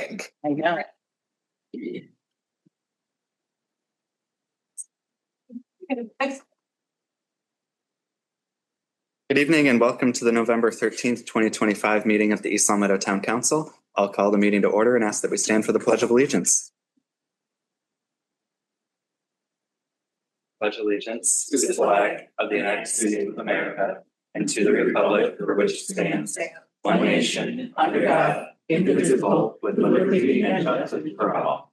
think. I know. Good evening and welcome to the November 13th, 2025 meeting of the East Long Meadow Town Council. I'll call the meeting to order and ask that we stand for the Pledge of Allegiance. Pledge allegiance to the flag of the United States of America and to the republic for which it stands, one nation, under God, indivisible, with liberty and justice for all.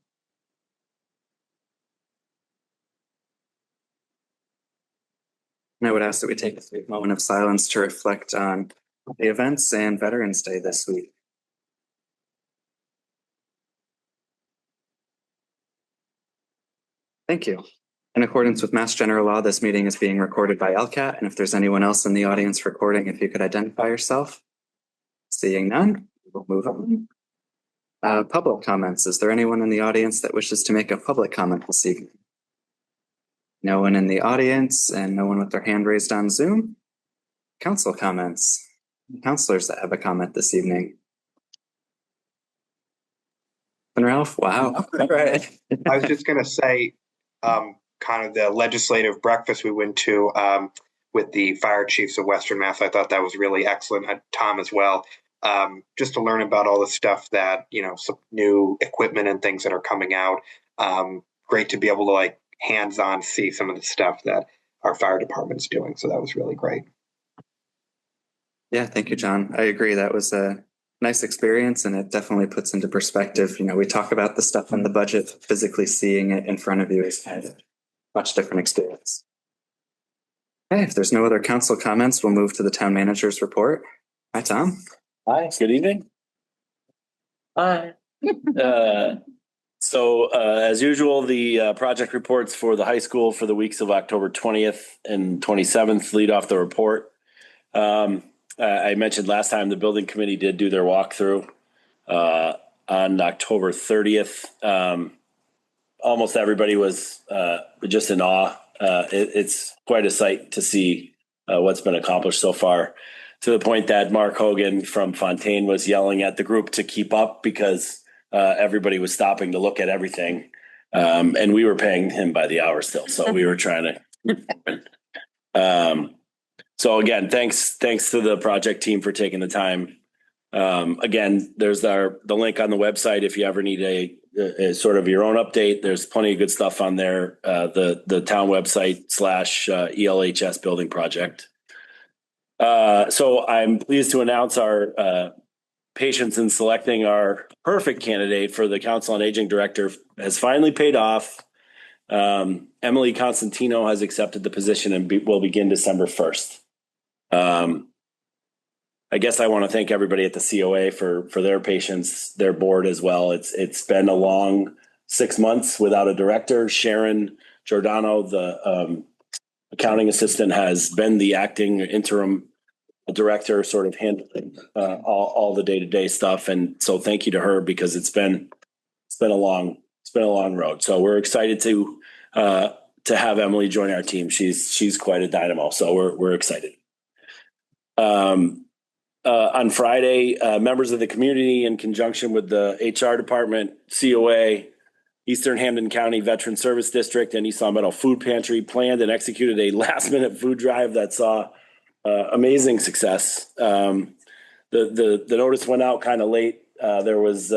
And I would ask that we take a brief moment of silence to reflect on the events and Veterans Day this week. Thank you. In accordance with Mass General Law, this meeting is being recorded by LCAT, and if there's anyone else in the audience recording, if you could identify yourself. Seeing none, we'll move on. Public comments. Is there anyone in the audience that wishes to make a public comment this evening? No one in the audience and no one with their hand raised on Zoom. Council comments. Councilors that have a comment this evening. And Ralph, wow. All right. I was just going to say, kind of the legislative breakfast we went to with the fire chiefs of Western Mass. I thought that was really excellent. Had Tom as well. Just to learn about all the stuff that, some new equipment and things that are coming out. Great to be able to hands-on see some of the stuff that our fire department's doing. So that was really great. Yeah, thank you, John. I agree. That was a nice experience and it definitely puts into perspective. We talk about the stuff in the budget, physically seeing it in front of you is kind of a much different experience. Okay, if there's no other council comments, we'll move to the town manager's report. Hi, Tom. Hi, good evening. Hi. As usual, the project reports for the high school for the weeks of October 20th and 27th lead off the report. I mentioned last time the building committee did do their walkthrough on October 30th. Almost everybody was just in awe. It's quite a sight to see what's been accomplished so far, to the point that Mark Hogan from Fontaine was yelling at the group to keep up because everybody was stopping to look at everything. And we were paying him by the hour still. So we were trying to. So again, thanks to the project team for taking the time. Again, there's the link on the website if you ever need a sort of your own update. There's plenty of good stuff on there. The town website / ELHS building project. So I'm pleased to announce our patience in selecting our perfect candidate for the Council on Aging Director has finally paid off. Emily Constantino has accepted the position and will begin December 1st. I guess I want to thank everybody at the COA for their patience, their board as well. It's been a long 6 months without a director. Sharon Giordano, the accounting assistant, has been the acting interim director, sort of handling all the day-to-day stuff. And so thank you to her because it's been a long road. So we're excited to have Emily join our team. She's quite a dynamo. So we're excited. On Friday, members of the community, in conjunction with the HR department, COA, Eastern Hampden County Veteran Service District, and East Long Meadow Food Pantry, planned and executed a last-minute food drive that saw amazing success. The notice went out kind of late. There was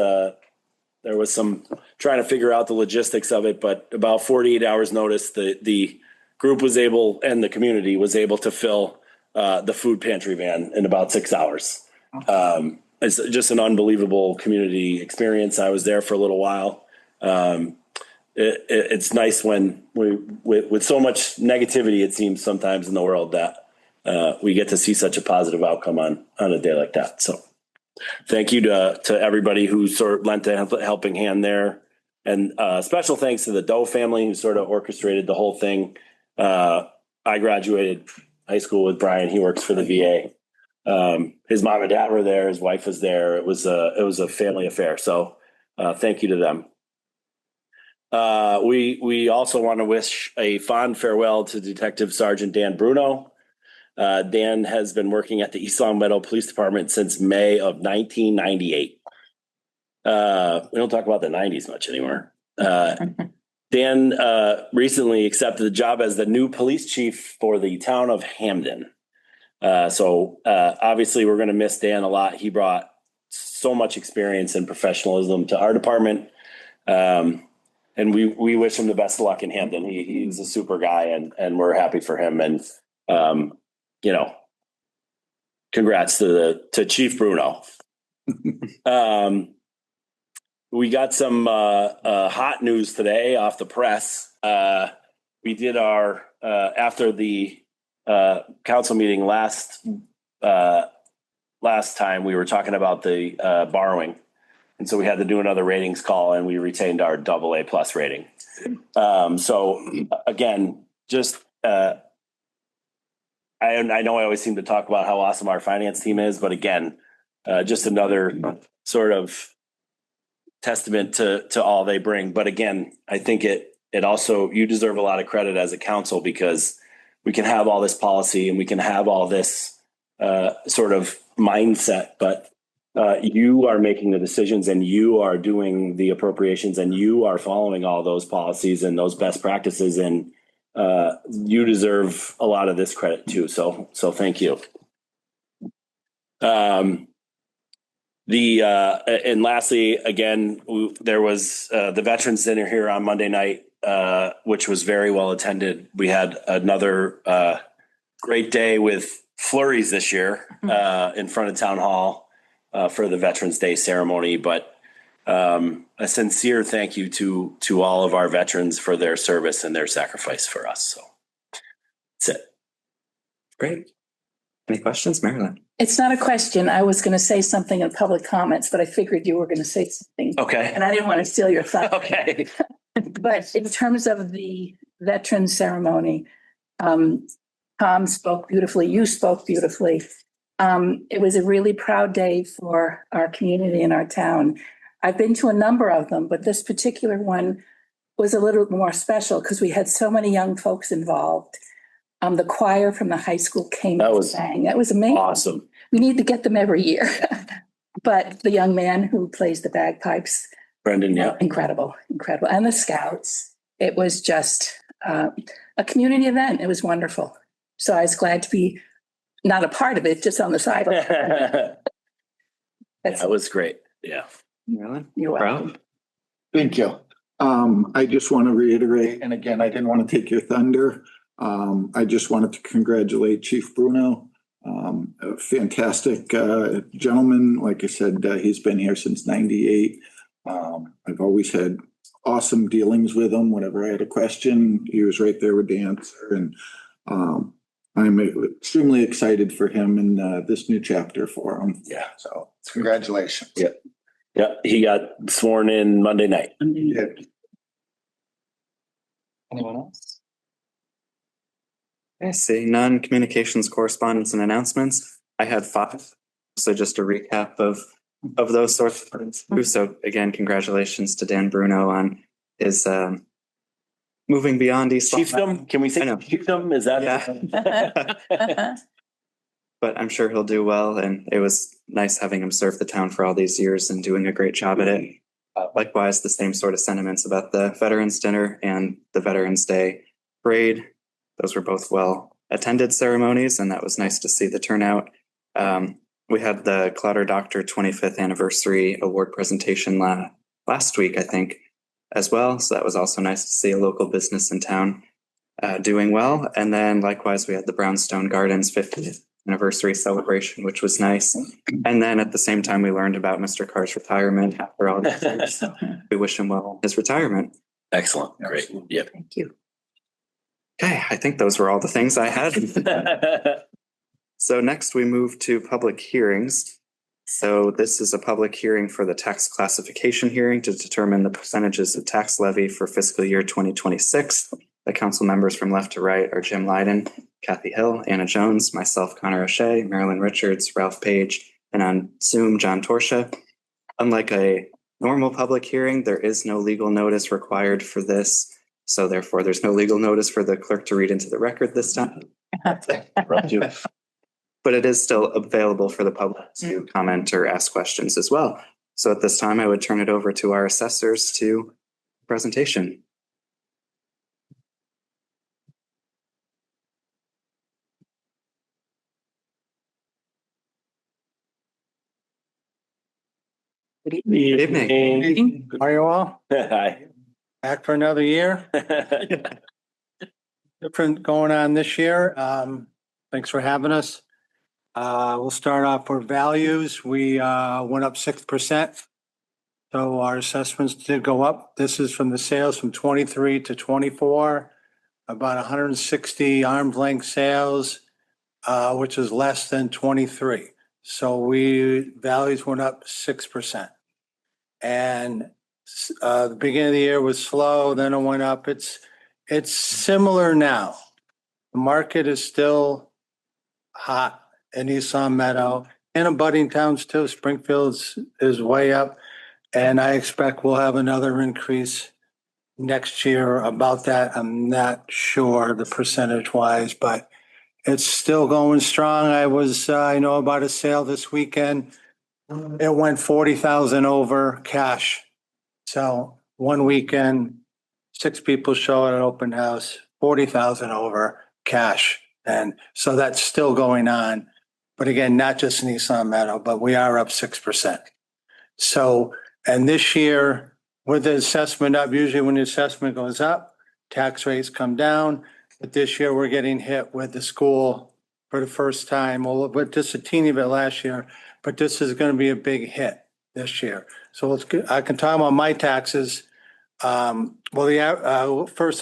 some trying to figure out the logistics of it, but about 48 hours notice, the group was able, and the community was able to fill the food pantry van in about 6 hours. It's just an unbelievable community experience. I was there for a little while. It's nice when with so much negativity, it seems sometimes in the world, that we get to see such a positive outcome on a day like that. So thank you to everybody who sort of lent a helping hand there. And special thanks to the Doe family who sort of orchestrated the whole thing. I graduated high school with Brian. He works for the VA. His mom and dad were there. His wife was there. It was a family affair. So thank you to them. We also want to wish a fond farewell to Detective Sergeant Dan Bruno. Dan has been working at the East Long Meadow Police Department since May of 1998. We don't talk about the 90s much anymore. Dan recently accepted the job as the new police chief for the town of Hamden. So obviously we're going to miss Dan a lot. He brought so much experience and professionalism to our department. And we wish him the best of luck in Hamden. He's a super guy, and we're happy for him. And congrats to Chief Bruno. We got some hot news today off the press. We did our after the council meeting last time. We were talking about the borrowing. And so we had to do another ratings call, and we retained our AA+ rating. So again, just I know I always seem to talk about how awesome our finance team is, but again, just another sort of testament to all they bring. But again, I think it also, you deserve a lot of credit as a council, because we can have all this policy and we can have all this sort of mindset, but you are making the decisions, and you are doing the appropriations, and you are following all those policies and those best practices. And you deserve a lot of this credit too. So thank you. And lastly, again, there was the Veterans Dinner here on Monday night, which was very well attended. We had another great day with flurries this year in front of Town Hall. For the Veterans Day ceremony, but a sincere thank you to all of our veterans for their service and their sacrifice for us. So that's it. Great. Any questions, Marilyn? It's not a question. I was going to say something in public comments, but I figured you were going to say something. Okay. And I didn't want to steal your thunder. Okay. But in terms of the veteran ceremony, Tom spoke beautifully. You spoke beautifully. It was a really proud day for our community and our town. I've been to a number of them, but this particular one was a little more special because we had so many young folks involved. The choir from the high school came and sang. That was amazing. Awesome. We need to get them every year. But the young man who plays the bagpipes, Brendan, yeah. Incredible. And the scouts. It was just a community event. It was wonderful. So I was glad to be not a part of it, just on the side. That was great. Yeah. Marilyn? You're welcome. Thank you. I just want to reiterate, and again, I didn't want to take your thunder. I just wanted to congratulate Chief Bruno. A fantastic gentleman. Like I said, he's been here since '98. I've always had awesome dealings with him. Whenever I had a question, he was right there with the answer. And I'm extremely excited for him and this new chapter for him. Yeah. So congratulations. Yeah. Yeah. He got sworn in Monday night. Yeah. Anyone else? Okay, seeing none. Communications, correspondence, and announcements. I had 5. So just a recap of those sorts of things. So again, congratulations to Dan Bruno on his moving beyond East. Chiefdom? Can we say chiefdom? Is that? Yeah. But I'm sure he'll do well. And it was nice having him serve the town for all these years and doing a great job at it. Likewise, the same sort of sentiments about the Veterans Dinner and the Veterans Day Parade. Those were both well attended ceremonies, and that was nice to see the turnout. We had the Clowder Doctor 25th anniversary award presentation last week, I think, as well. So that was also nice to see a local business in town doing well. And then likewise, we had the Brownstone Gardens 50th anniversary celebration, which was nice. And then at the same time, we learned about Mr. Carr's retirement after all these years. So we wish him well in his retirement. Excellent. Great. Yep. Thank you. Okay, I think those were all the things I had. So next we move to public hearings. So this is a public hearing for the tax classification hearing to determine the percentages of tax levy for fiscal year 2026. The council members from left to right are Jim Leiden, Kathy Hill, Anna Jones, myself, Connor O'Shea, Marilyn Richards, Ralph Page, and on Zoom, John Torsha. Unlike a normal public hearing, there is no legal notice required for this. So therefore, there's no legal notice for the clerk to read into the record this time. But it is still available for the public to comment or ask questions as well. So at this time, I would turn it over to our assessors to presentation. Good evening. How are you all? Hi. Back for another year. Different going on this year. Thanks for having us. We'll start off for values. We went up 6%. So our assessments did go up. This is from the sales from 23 to 24, about 160 arm's length sales, which is less than 23. So values went up 6%. And the beginning of the year was slow, then it went up. It's similar now. The market is still hot in East Long Meadow and abutting towns too. Springfield is way up. And I expect we'll have another increase next year about that. I'm not sure the percentage wise, but it's still going strong. I know about a sale this weekend. It went 40,000 over cash. So one weekend, 6 people show at an open house, 40,000 over cash. And so that's still going on. But again, not just in East Long Meadow, but we are up 6%. So, and this year with the assessment up, usually when the assessment goes up, tax rates come down. But this year we're getting hit with the school for the first time. Well, but just a teeny bit last year, but this is going to be a big hit this year. So I can talk about my taxes. First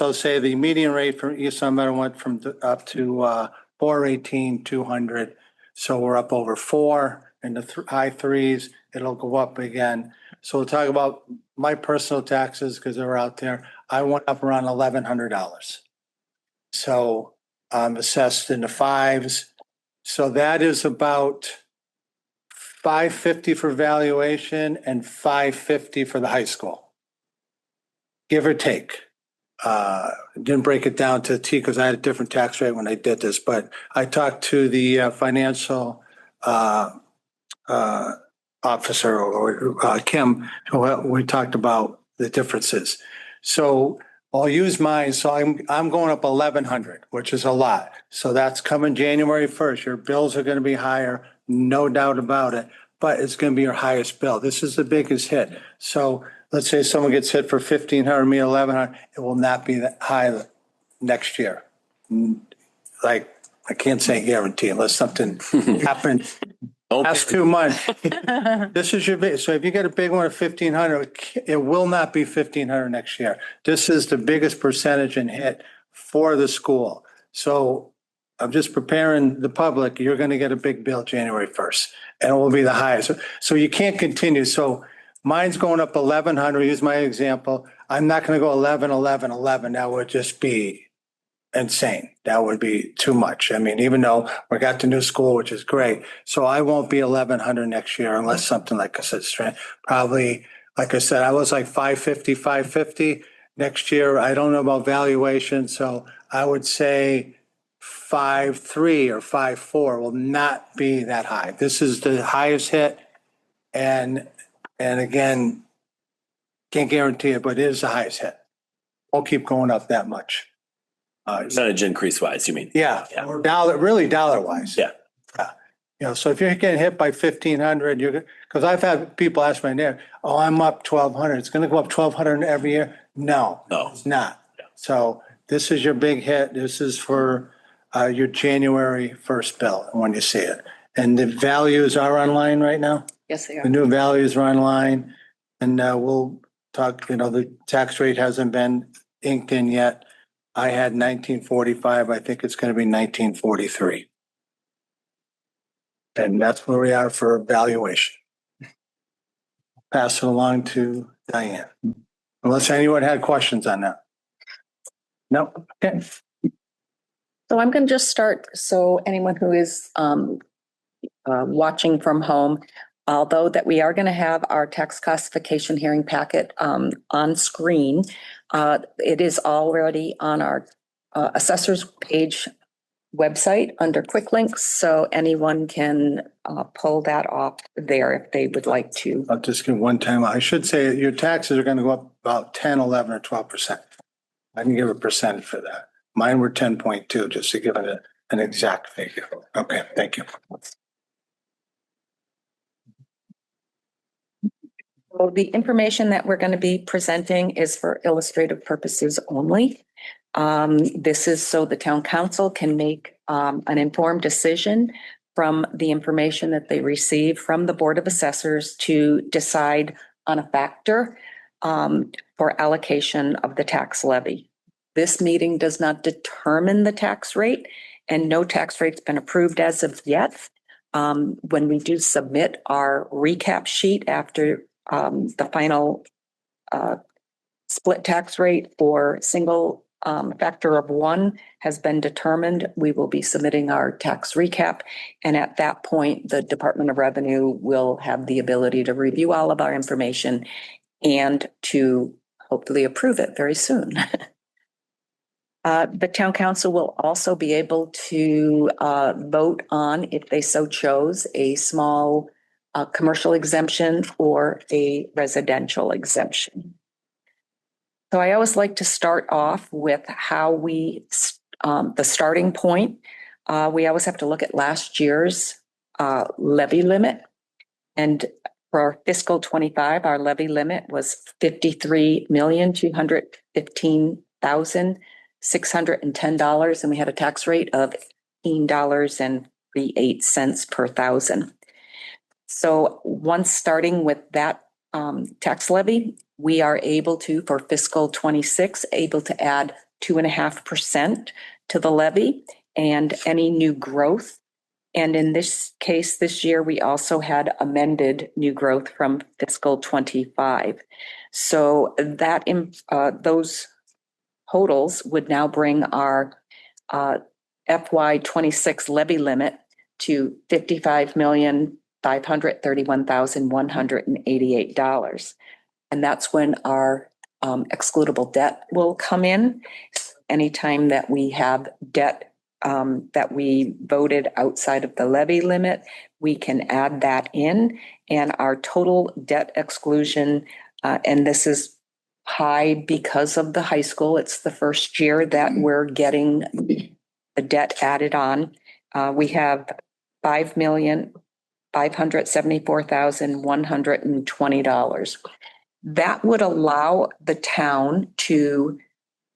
I'll say the median rate for East Long Meadow went up to 418,200. So we're up over 4 in the high threes. It'll go up again. So we'll talk about my personal taxes because they're out there. I went up around $1,100. So I'm assessed in the 5s. So that is about $550 for valuation and $550 for the high school. Give or take. Didn't break it down to T because I had a different tax rate when I did this, but I talked to the financial officer or Kim, we talked about the differences. So I'll use mine. So I'm going up 1,100, which is a lot. So that's coming January 1st. Your bills are going to be higher, no doubt about it, but it's going to be your highest bill. This is the biggest hit. So let's say someone gets hit for 1,500, me 1,100. It will not be that high next year. Like I can't say guarantee unless something happened. Last 2 months. This is your big. So if you get a big one of 1,500, it will not be 1,500 next year. This is the biggest percentage in hit for the school. So I'm just preparing the public. You're going to get a big bill January 1st, and it will be the highest. So you can't continue. So mine's going up 1,100. Use my example. I'm not going to go 11, 11, 11. That would just be insane. That would be too much. I mean, even though we got the new school, which is great. So I won't be 1,100 next year unless something like I said, probably, like I said, I was like 550 next year. I don't know about valuation. So I would say 5.3 or 5.4 will not be that high. This is the highest hit. And again, can't guarantee it, but it is the highest hit. Won't keep going up that much. Percentage increase wise, you mean? Yeah, Yeah. or dollar wise. Yeah. So if you're getting hit by 1,500, because I've had people ask my name, oh, I'm up 1,200. It's going to go up 1,200 every year. No, it's not. Yeah. So this is your big hit. This is for your January 1st bill when you see it. And the values are online right now. Yes, they The new values are online, and we'll talk, the tax rate hasn't been inked in yet. I had 1945. I think it's going to be 1943. And that's where we are for valuation. Pass it along to Diane. Unless anyone had questions on that. No? Okay. So I'm going to just start. So anyone who is watching from home, although that we are going to have our tax classification hearing packet on screen, it is already on our assessor's page website under quick links, so anyone can pull that off there if they would like to. I'll just give one time. I should say your taxes are going to go up about 10, 11 or 12%. I can give a percent for that. Mine were 10.2, just to give it an exact figure. Okay, thank you. So the information that we're going to be presenting is for illustrative purposes only. This is so the town council can make an informed decision from the information that they receive from the Board of Assessors to decide on a factor for allocation of the tax levy. This meeting does not determine the tax rate, and no tax rate's been approved as of yet. When we do submit our recap sheet after the final split tax rate or single factor of 1 has been determined, we will be submitting our tax recap. And at that point, the Department of Revenue will have the ability to review all of our information and to hopefully approve it very soon. The town council will also be able to vote on, if they so chose, a small commercial exemption or a residential exemption. So I always like to start off with how the starting point. We always have to look at last year's levy limit. And for fiscal 25, our levy limit was $53,215,610, and we had a tax rate of $18.38 per thousand. So once starting with that tax levy, we are able to, for fiscal 26, able to add 2.5% to the levy and any new growth. And in this case, this year, we also had amended new growth from fiscal 25. So that those totals would now bring our FY26 levy limit to $55,531,188. And that's when our excludable debt will come in. Anytime that we have debt that we voted outside of the levy limit, we can add that in. And our total debt exclusion, and this is high because of the high school. It's the first year that we're getting the debt added on. We have $5,574,120. That would allow the town to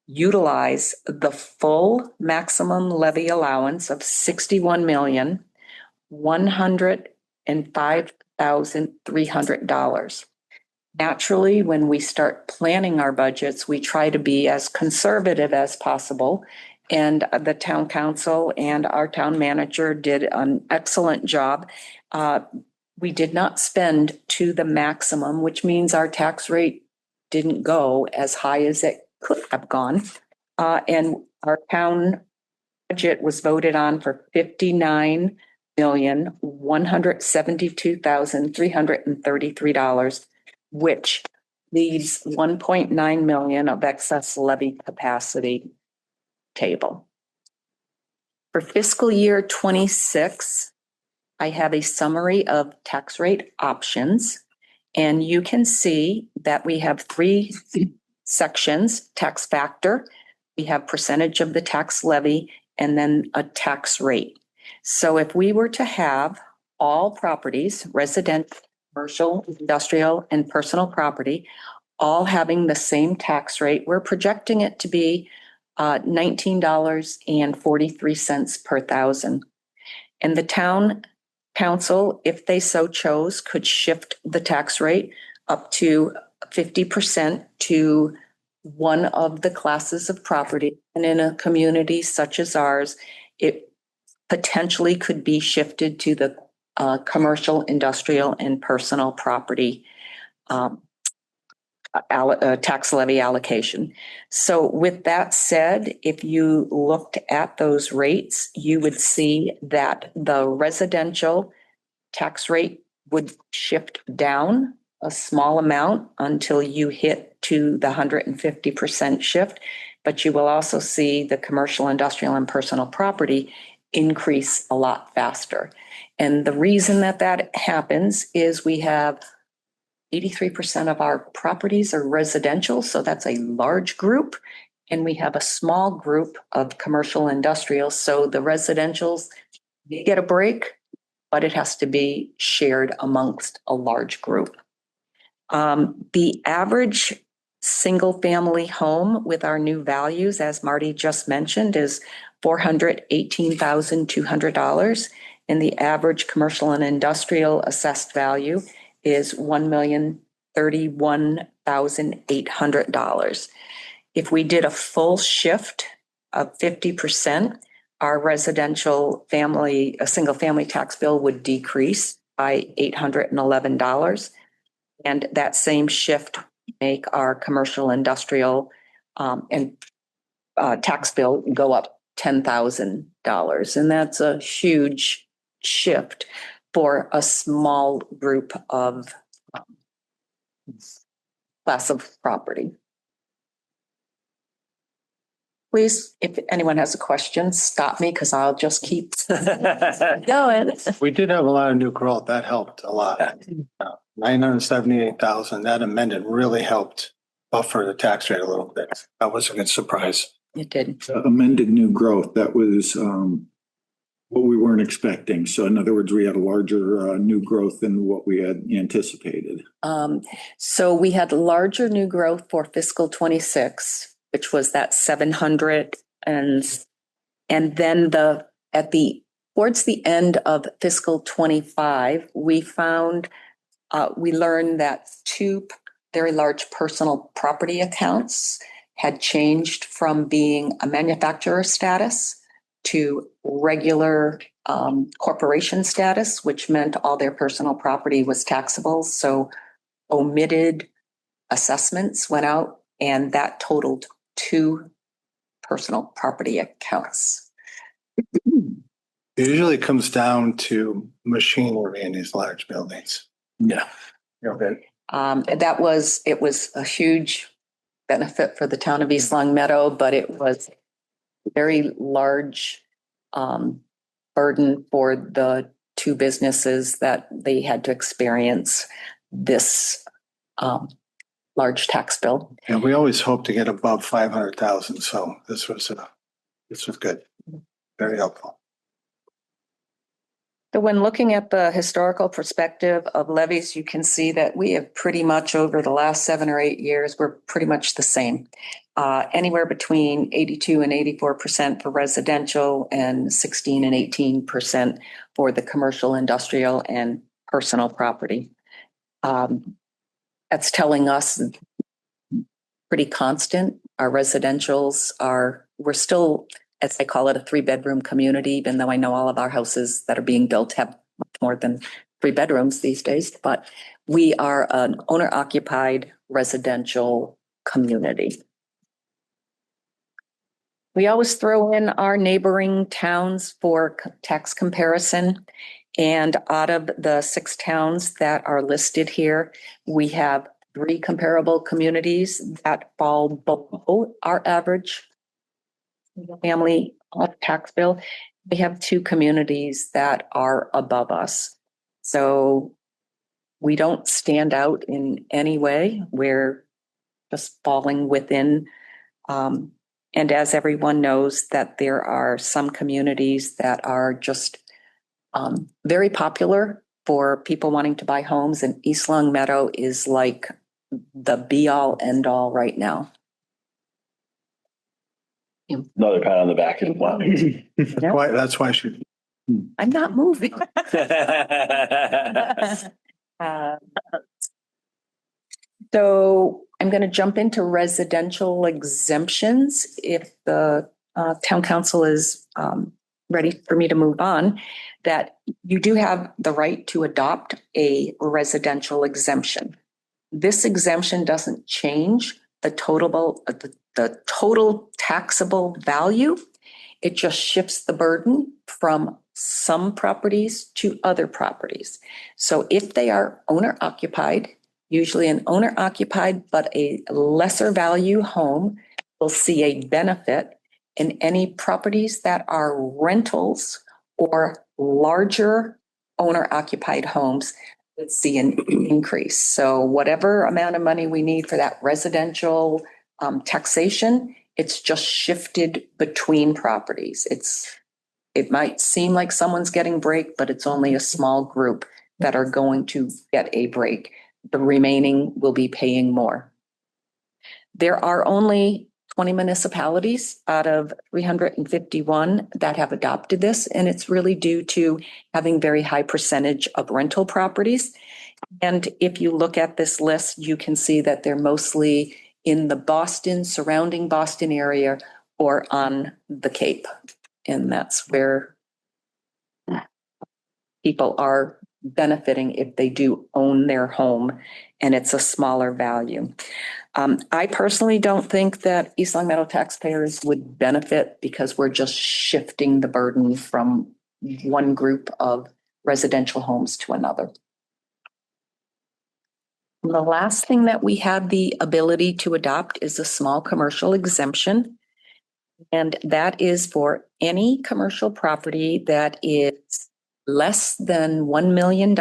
utilize the full maximum levy allowance of $61,105,300. Naturally, when we start planning our budgets, we try to be as conservative as possible. And the town council and our town manager did an excellent job. We did not spend to the maximum, which means our tax rate didn't go as high as it could have gone. And our town budget was voted on for $59,172,333, which leaves $1.9 million of excess levy capacity table. For fiscal year 26, I have a summary of tax rate options, and you can see that we have 3 sections: tax factor, we have percentage of the tax levy, and then a tax rate. So if we were to have all properties, residential, commercial, industrial, and personal property, all having the same tax rate, we're projecting it to be $19.43 per thousand. And the town council, if they so chose, could shift the tax rate up to 50% to one of the classes of property. And in a community such as ours, it potentially could be shifted to the commercial, industrial, and personal property tax levy allocation. So with that said, if you looked at those rates, you would see that the residential tax rate would shift down a small amount until you hit to the 150% shift. but you will also see the commercial, industrial, and personal property increase a lot faster. And the reason that that happens is we have 83% of our properties are residential, so that's a large group. And we have a small group of commercial industrial, so the residentials, they get a break, but it has to be shared amongst a large group. The average single-family home with our new values, as Marty just mentioned, is $418,200. And the average commercial and industrial assessed value is $1,031,800. If we did a full shift of 50%, our residential family, a single family tax bill would decrease by $811. And that same shift make our commercial industrial and tax bill go up $10,000. And that's a huge shift for a small group of class of property. Please, if anyone has a question, stop me because I'll just keep going. We did have a lot of new growth. That helped a lot. 978,000, that amended really helped buffer the tax rate a little bit. That was a good surprise. It did. Amended new growth, that was what we weren't expecting. So in other words, we had a larger new growth than what we had anticipated. So we had larger new growth for fiscal 26, which was that 700 and then towards the end of fiscal 25, we learned that two very large personal property accounts had changed from being a manufacturer status to regular corporation status, which meant all their personal property was taxable. So omitted assessments went out, and that totaled 2 personal property accounts. It usually comes down to machinery in these large buildings. Yeah. Okay. It was a huge benefit for the town of East Long Meadow, but it was a very large burden for the 2 businesses that they had to experience this large tax bill. And we always hope to get above 500,000. So this was good. Very helpful. So when looking at the historical perspective of levies, you can see that we have pretty much over the last 7 or 8 years, we're pretty much the same. Anywhere between 82 and 84% for residential and 16 and 18% for the commercial, industrial, and personal property. That's telling us pretty constant. Our residentials we're still, as I call it, a 3-bedroom community, even though I know all of our houses that are being built have much more than 3 bedrooms these days, but we are an owner-occupied residential community. We always throw in our neighboring towns for tax comparison. And out of the 6 towns that are listed here, we have 3 comparable communities that fall below our average family tax bill. We have 2 communities that are above us. So we don't stand out in any way. We're just falling within. And as everyone knows, that there are some communities that are just very popular for people wanting to buy homes, and East Long Meadow is like the be-all, end-all right now. Another pat on the back as well. That's why she. I'm not moving. So I'm going to jump into residential exemptions if the town council is ready for me to move on, that you do have the right to adopt a residential exemption. This exemption doesn't change the total taxable value. It just shifts the burden from some properties to other properties. So if they are owner occupied, usually an owner occupied, but a lesser value home, will see a benefit, and any properties that are rentals or larger owner-occupied homes would see an increase. So whatever amount of money we need for that residential taxation, it's just shifted between properties. It might seem like someone's getting break, but it's only a small group that are going to get a break. The remaining will be paying more. There are only 20 municipalities out of 351 that have adopted this, and it's really due to having very high percentage of rental properties. And if you look at this list, you can see that they're mostly in the Boston, surrounding Boston area, or on the Cape. And that's where people are benefiting if they do own their home and it's a smaller value. I personally don't think that East Long Meadow taxpayers would benefit because we're just shifting the burden from one group of residential homes to another. The last thing that we have the ability to adopt is a small commercial exemption. And that is for any commercial property that is less than $1 million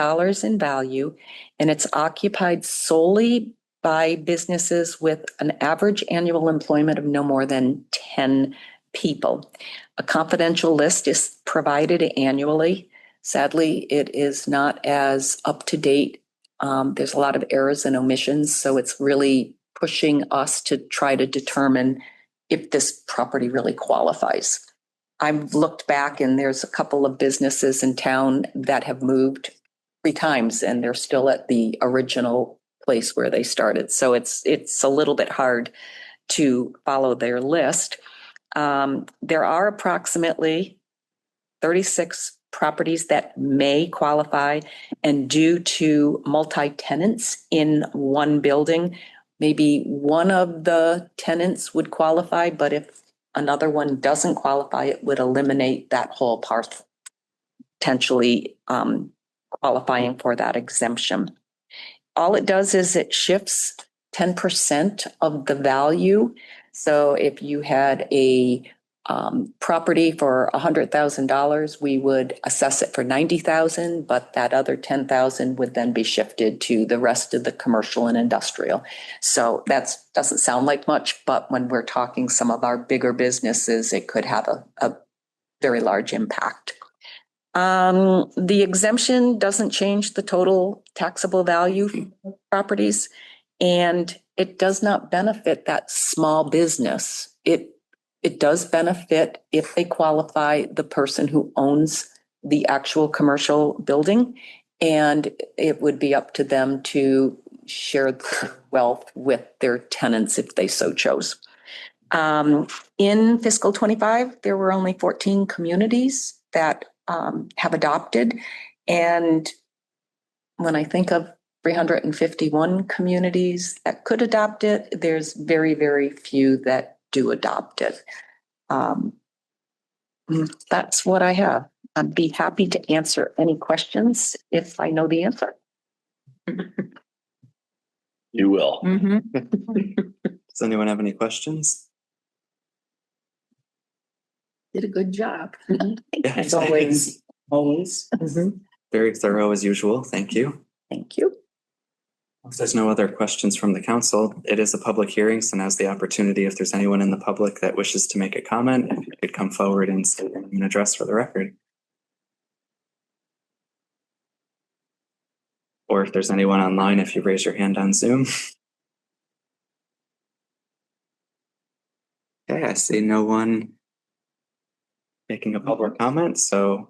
in value, and it's occupied solely by businesses with an average annual employment of no more than 10 people. A confidential list is provided annually. Sadly, it is not as up to date. There's a lot of errors and omissions, so it's really pushing us to try to determine if this property really qualifies. I've looked back and there's a couple of businesses in town that have moved 3 times and they're still at the original place where they started. So it's a little bit hard to follow their list. There are approximately 36 properties that may qualify, and due to multi-tenants in one building, maybe one of the tenants would qualify, but if another one doesn't qualify, it would eliminate that whole parcel, potentially qualifying for that exemption. All it does is it shifts 10% of the value. So if you had a property for $100,000, we would assess it for $90,000, but that other $10,000 would then be shifted to the rest of the commercial and industrial. So that doesn't sound like much, but when we're talking some of our bigger businesses, it could have a very large impact. The exemption doesn't change the total taxable value of properties, and it does not benefit that small business. It does benefit, if they qualify, the person who owns the actual commercial building, and it would be up to them to share the wealth with their tenants if they so chose. In fiscal 25, there were only 14 communities that have adopted. And when I think of 351 communities that could adopt it, there's very, very few that do adopt it. That's what I have. I'd be happy to answer any questions if I know the answer. You will. Does anyone have any questions? Did a good job. Yeah, As always. Always. very thorough as usual. Thank you. Thank you. If there's no other questions from the council, it is a public hearing, so now's the opportunity. If there's anyone in the public that wishes to make a comment, if you could come forward and state your name and address for the record. Or if there's anyone online, if you raise your hand on Zoom. Okay, I see no one making a public comment, so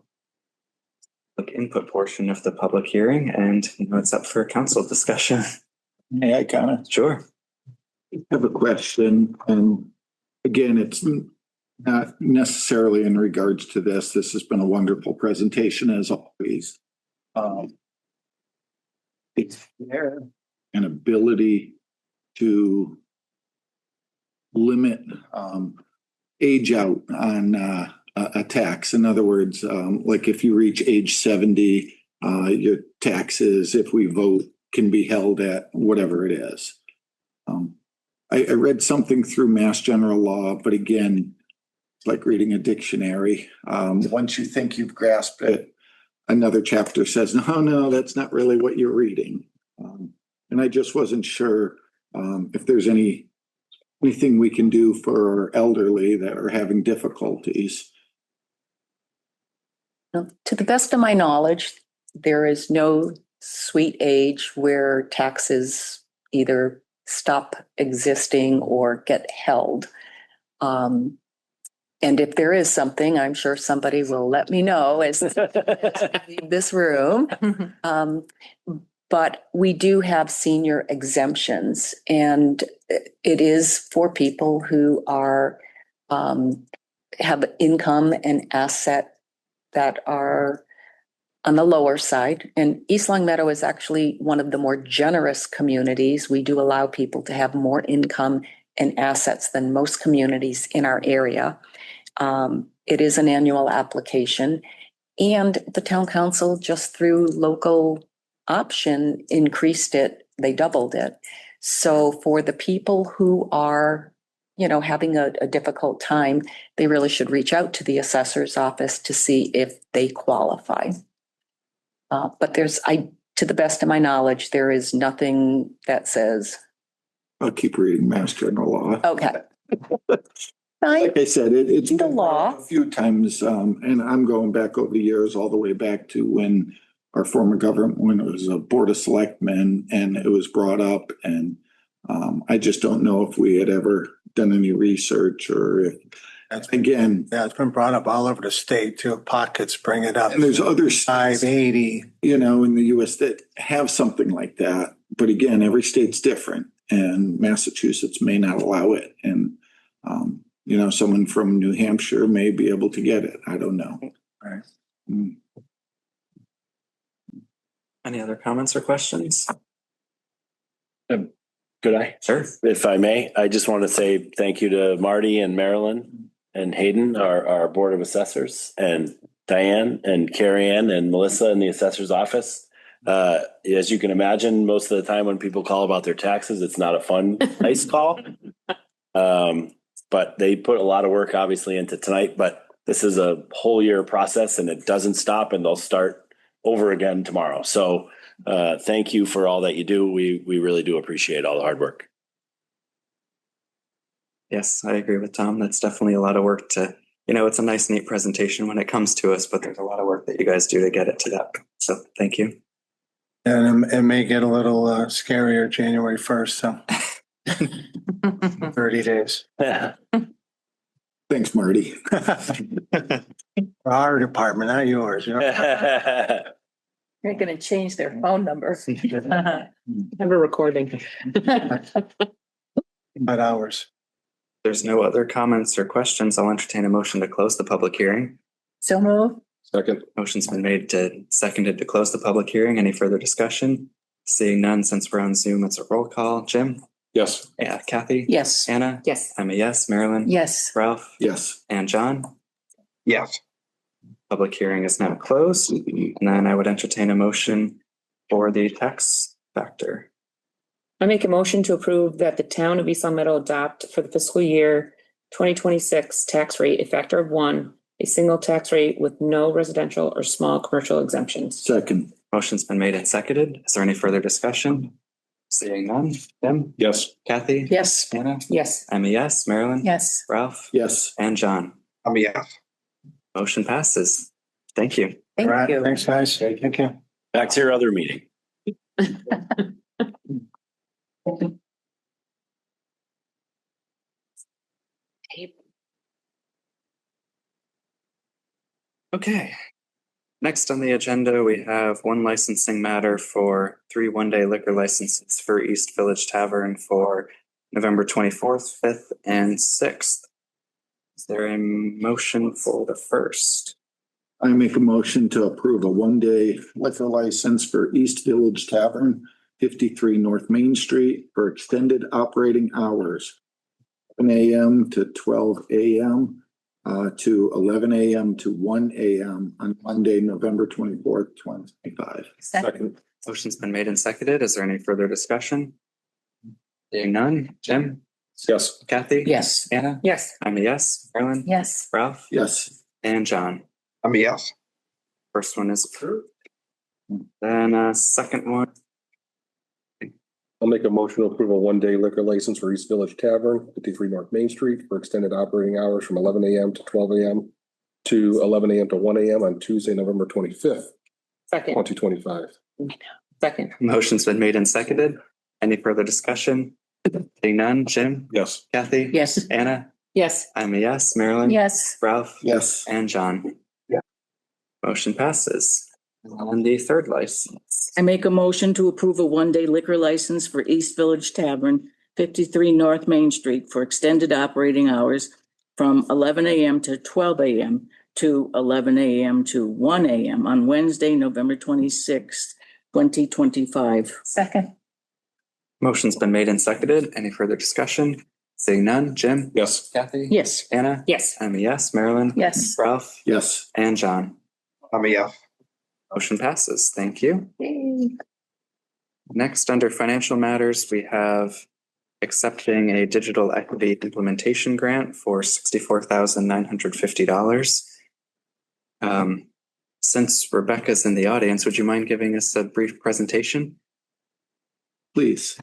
input portion of the public hearing, and it's up for council discussion. May I comment? Sure. I have a question, and again, it's not necessarily in regards to this. This has been a wonderful presentation as always. Is there an ability to limit age out on a tax? In other words, like if you reach age 70, your taxes, if we vote, can be held at whatever it is. I read something through Mass General Law, but again, it's like reading a dictionary. Once you think you've grasped it, another chapter says, no, that's not really what you're reading. And I just wasn't sure if there's anything we can do for our elderly that are having difficulties. To the best of my knowledge, there is no sweet age where taxes either stop existing or get held. And if there is something, I'm sure somebody will let me know as I leave this room. But we do have senior exemptions, and it is for people who are have income and asset that are on the lower side. And East Long Meadow is actually one of the more generous communities. We do allow people to have more income and assets than most communities in our area. It is an annual application, and the town council, just through local option, increased it. They doubled it. So for the people who are, having a difficult time, they really should reach out to the assessor's office to see if they qualify. But to the best of my knowledge, there is nothing that says. I'll keep reading Mass General Law. Okay. Like I said, it's The been law. brought up a few times, and I'm going back over the years, all the way back to when our former government, when it was a board of selectmen, and it was brought up, and I just don't know if we had ever done any research or if, again. Yeah, it's been brought up all over the state too. Pockets bring it up. And there's other states, 580. in the US that have something like that. But again, every state's different, and Massachusetts may not allow it. And, someone from New Hampshire may be able to get it. I don't know. Right. Any other comments or questions? Could I? Sure. If I may, I just want to say thank you to Marty and Marilyn and Hayden, our Board of Assessors, and Diane and Carrie Ann and Melissa in the assessor's office. As you can imagine, most of the time when people call about their taxes, it's not a fun, nice call. But they put a lot of work obviously into tonight, but this is a whole year process and it doesn't stop, and they'll start over again tomorrow. So thank you for all that you do. We really do appreciate all the hard work. Yes, I agree with Tom. That's definitely a lot of work to, it's a nice, neat presentation when it comes to us, but there's a lot of work that you guys do to get it to that. So thank you. And it may get a little scarier January 1st. So 30 days. Thanks, Marty. For our department, not yours. They're going to change their phone number. Have a recording. But ours. There's no other comments or questions. I'll entertain a motion to close the public hearing. So move. Second. Motion's been seconded to close the public hearing. Any further discussion? Seeing none, since we're on Zoom, it's a roll call. Jim? Yes. Yeah. Kathy? Yes. Anna? Yes. I'm a yes. Marilyn? Yes. Ralph? Yes. And John? Yes. Public hearing is now closed. And then I would entertain a motion for the tax factor. I make a motion to approve that the town of East Long Meadow adopt for the fiscal year 2026 tax rate a factor of 1, a single tax rate with no residential or small commercial exemptions. Second. Motion's been made and seconded. Is there any further discussion? Seeing none. Jim? Yes. Kathy? Yes. Anna? Yes. I'm a yes. Marilyn? Yes. Ralph? Yes. And John? I'm a yes. Motion passes. Thank you. Thank All right. you. Thanks, guys. Thank you. Back to your other meeting. Okay. Next on the agenda, we have one licensing matter for 3 one-day liquor licenses for East Village Tavern for November 24th, 5th, and 6th. Is there a motion for the first? I make a motion to approve a one-day liquor license for East Village Tavern, 53 North Main Street, for extended operating hours, 7 a.m. to 12 a.m. To 11 a.m. to 1 a.m. on Monday, November 24th, 2025. Second. Motion's been made and seconded. Is there any further discussion? Seeing none. Jim? Yes. Kathy? Yes. Anna? Yes. I'm a yes. Marilyn? Yes. Ralph? Yes. And John? I'm a yes. First one is approved. Then second one, I'll make a motion to approve a one-day liquor license for East Village Tavern, 53 North Main Street for extended operating hours from 11 a.m. to 12 a.m. to 11 a.m. to 1 a.m. on Tuesday, November 25th, Second. 2025. Second. motion's been made and seconded. Any further discussion? Seeing none, Jim? Yes. Kathy? Yes. Anna? Yes. I'm a yes. Marilyn? Yes. Ralph? Yes. And John? Yeah. Motion passes. On the third license. I make a motion to approve a one-day liquor license for East Village Tavern, 53 North Main Street for extended operating hours from 11 a.m. to 12 a.m. to 11 a.m. to 1 a.m. on Wednesday, November 26th, 2025. Second. Motion's been made and seconded. Any further discussion? Seeing none, Jim? Yes. Kathy? Yes. Anna? Yes. I'm a yes. Marilyn? Yes. Ralph? Yes. And John? I'm a yes. Motion passes. Thank you. Next, under financial matters, we have accepting a digital equity implementation grant for $64,950. Since Rebecca's in the audience, would you mind giving us a brief presentation? Please.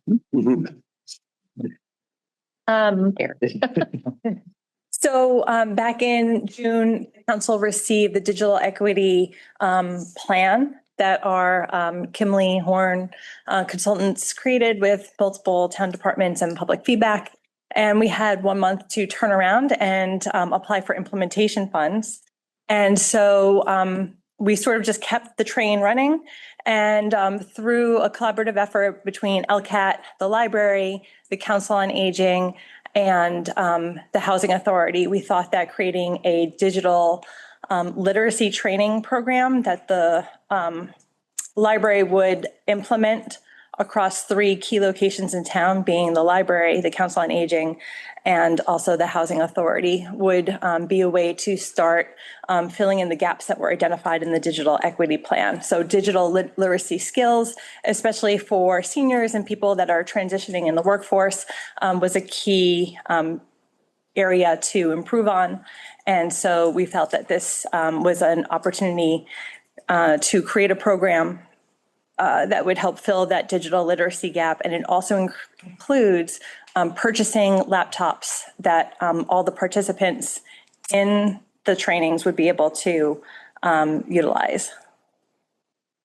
So back in June, council received the digital equity plan that our Kimley Horn consultants created with multiple town departments and public feedback. And we had 1 month to turn around and apply for implementation funds. And so we sort of just kept the train running. And through a collaborative effort between LCAT, the library, the Council on Aging, and the Housing Authority, we thought that creating a digital literacy training program that the library would implement across 3 key locations in town, being the library, the Council on Aging, and also the Housing Authority, would be a way to start filling in the gaps that were identified in the digital equity plan. So digital literacy skills, especially for seniors and people that are transitioning in the workforce, was a key area to improve on. And so we felt that this was an opportunity to create a program that would help fill that digital literacy gap. And it also includes purchasing laptops that all the participants in the trainings would be able to utilize.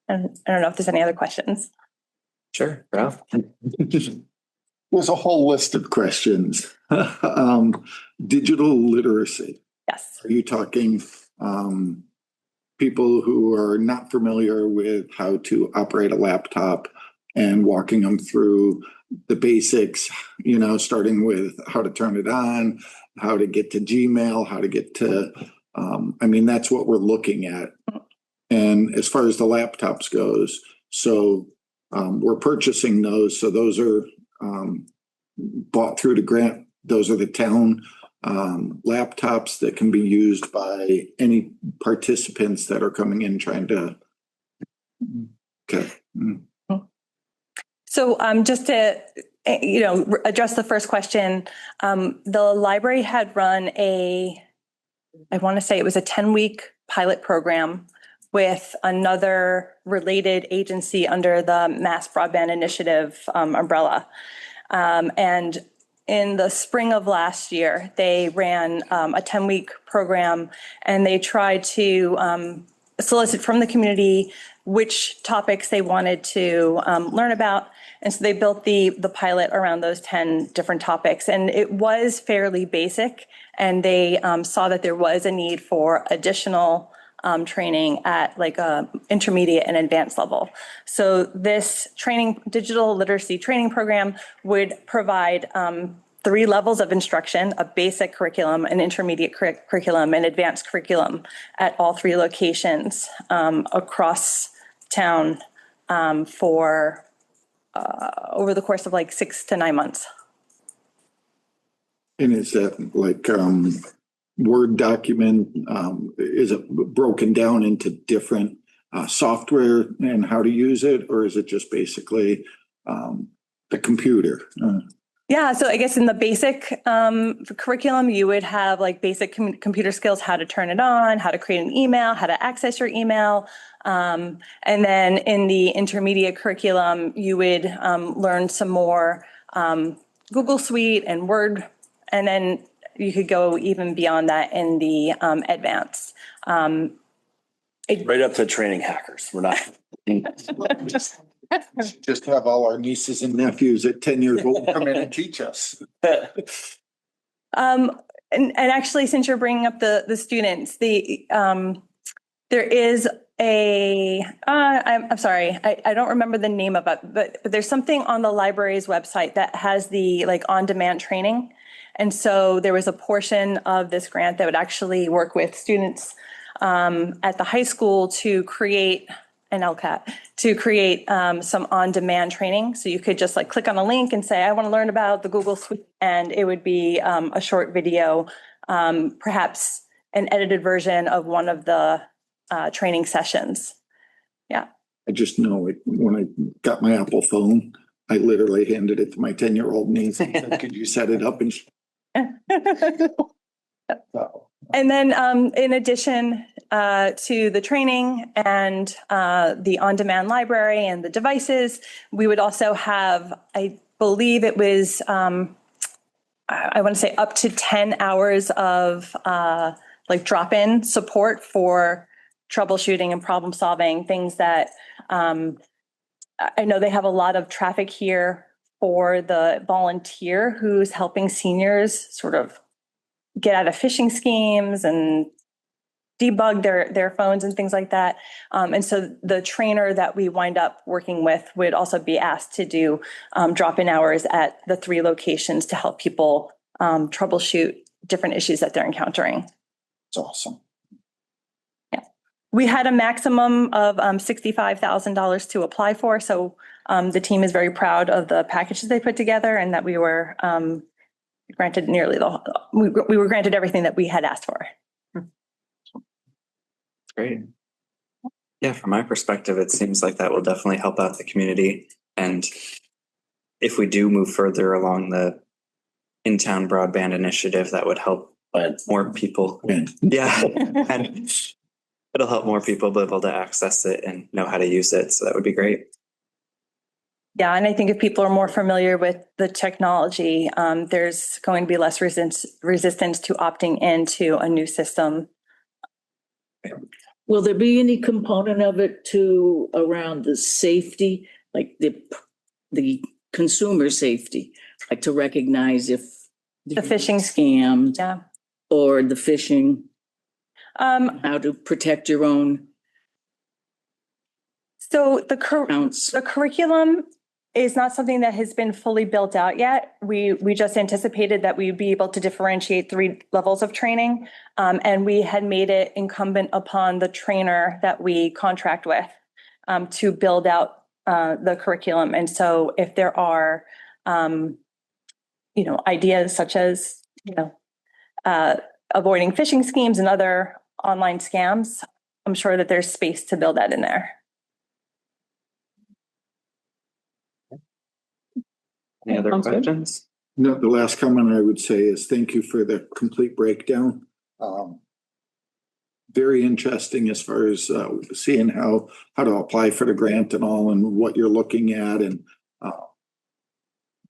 And I don't know if there's any other questions. Sure, Ralph. There's a whole list of questions. Digital literacy. Yes. Are you talking people who are not familiar with how to operate a laptop and walking them through the basics, you know, starting with how to turn it on, how to get to Gmail, how to get to, I mean, that's what we're looking at. And as far as the laptops goes, so we're purchasing those. So those are bought through the grant. Those are the town laptops that can be used by any participants that are coming in trying to. Okay. So just to, address the first question, the library had run I want to say it was a 10-week pilot program with another related agency under the Mass Broadband Initiative umbrella. And in the spring of last year, they ran a 10-week program, and they tried to solicit from the community which topics they wanted to learn about. And so they built the pilot around those 10 different topics. And it was fairly basic, and they saw that there was a need for additional training at like a intermediate and advanced level. So this digital literacy training program would provide 3 levels of instruction: a basic curriculum, an intermediate curriculum, and advanced curriculum at all 3 locations across town for over the course of like 6 to 9 months. And is that like Word document? Is it broken down into different software and how to use it? Or is it just basically the computer? Yeah, so I guess in the basic curriculum, you would have like basic computer skills, how to turn it on, how to create an email, how to access your email. And then in the intermediate curriculum, you would learn some more Google Suite and Word. And then you could go even beyond that in the advanced. Right up to training hackers. We're not. Just have all our nieces and nephews at 10 years old come in and teach us. And actually, since you're bringing up the students, there is I'm sorry, I don't remember the name of it, but there's something on the library's website that has the like on-demand training. And so there was a portion of this grant that would actually work with students at the high school to create an LCAT, to create some on-demand training. So you could just like click on a link and say, I want to learn about the Google Suite. And it would be a short video, perhaps an edited version of one of the training sessions. Yeah. I just know it, when I got my Apple phone, I literally handed it to my 10-year-old niece and said, could you set it up? And And then in addition to the training and the on-demand library and the devices, we would also have, I believe it was, I want to say up to 10 hours of like drop-in support for troubleshooting and problem solving, things that I know they have a lot of traffic here for the volunteer who's helping seniors sort of get out of phishing schemes and debug their phones and things like that. And so the trainer that we wind up working with would also be asked to do drop-in hours at the 3 locations to help people troubleshoot different issues that they're encountering. it's awesome. Yeah. We had a maximum of $65,000 to apply for. So the team is very proud of the packages they put together and that we were granted we were granted everything that we had asked for. Great. Yeah, from my perspective, it seems like that will definitely help out the community. And if we do move further along the in-town broadband initiative, that would help more people. Yeah. And it'll help more people be able to access it and know how to use it. So that would be great. Yeah, and I think if people are more familiar with the technology, there's going to be less resistance to opting into a new system. Will there be any component of it to around the safety, like the consumer safety, like to recognize if The phishing scam Yeah. or the phishing, how to protect your own So accounts? the curriculum is not something that has been fully built out yet. We just anticipated that we'd be able to differentiate 3 levels of training. And we had made it incumbent upon the trainer that we contract with to build out the curriculum. And so if there are, ideas such as, avoiding phishing schemes and other online scams, I'm sure that there's space to build that in there. Any other Sounds good. questions? No, the last comment I would say is thank you for the complete breakdown. Very interesting as far as seeing how to apply for the grant and all and what you're looking at, and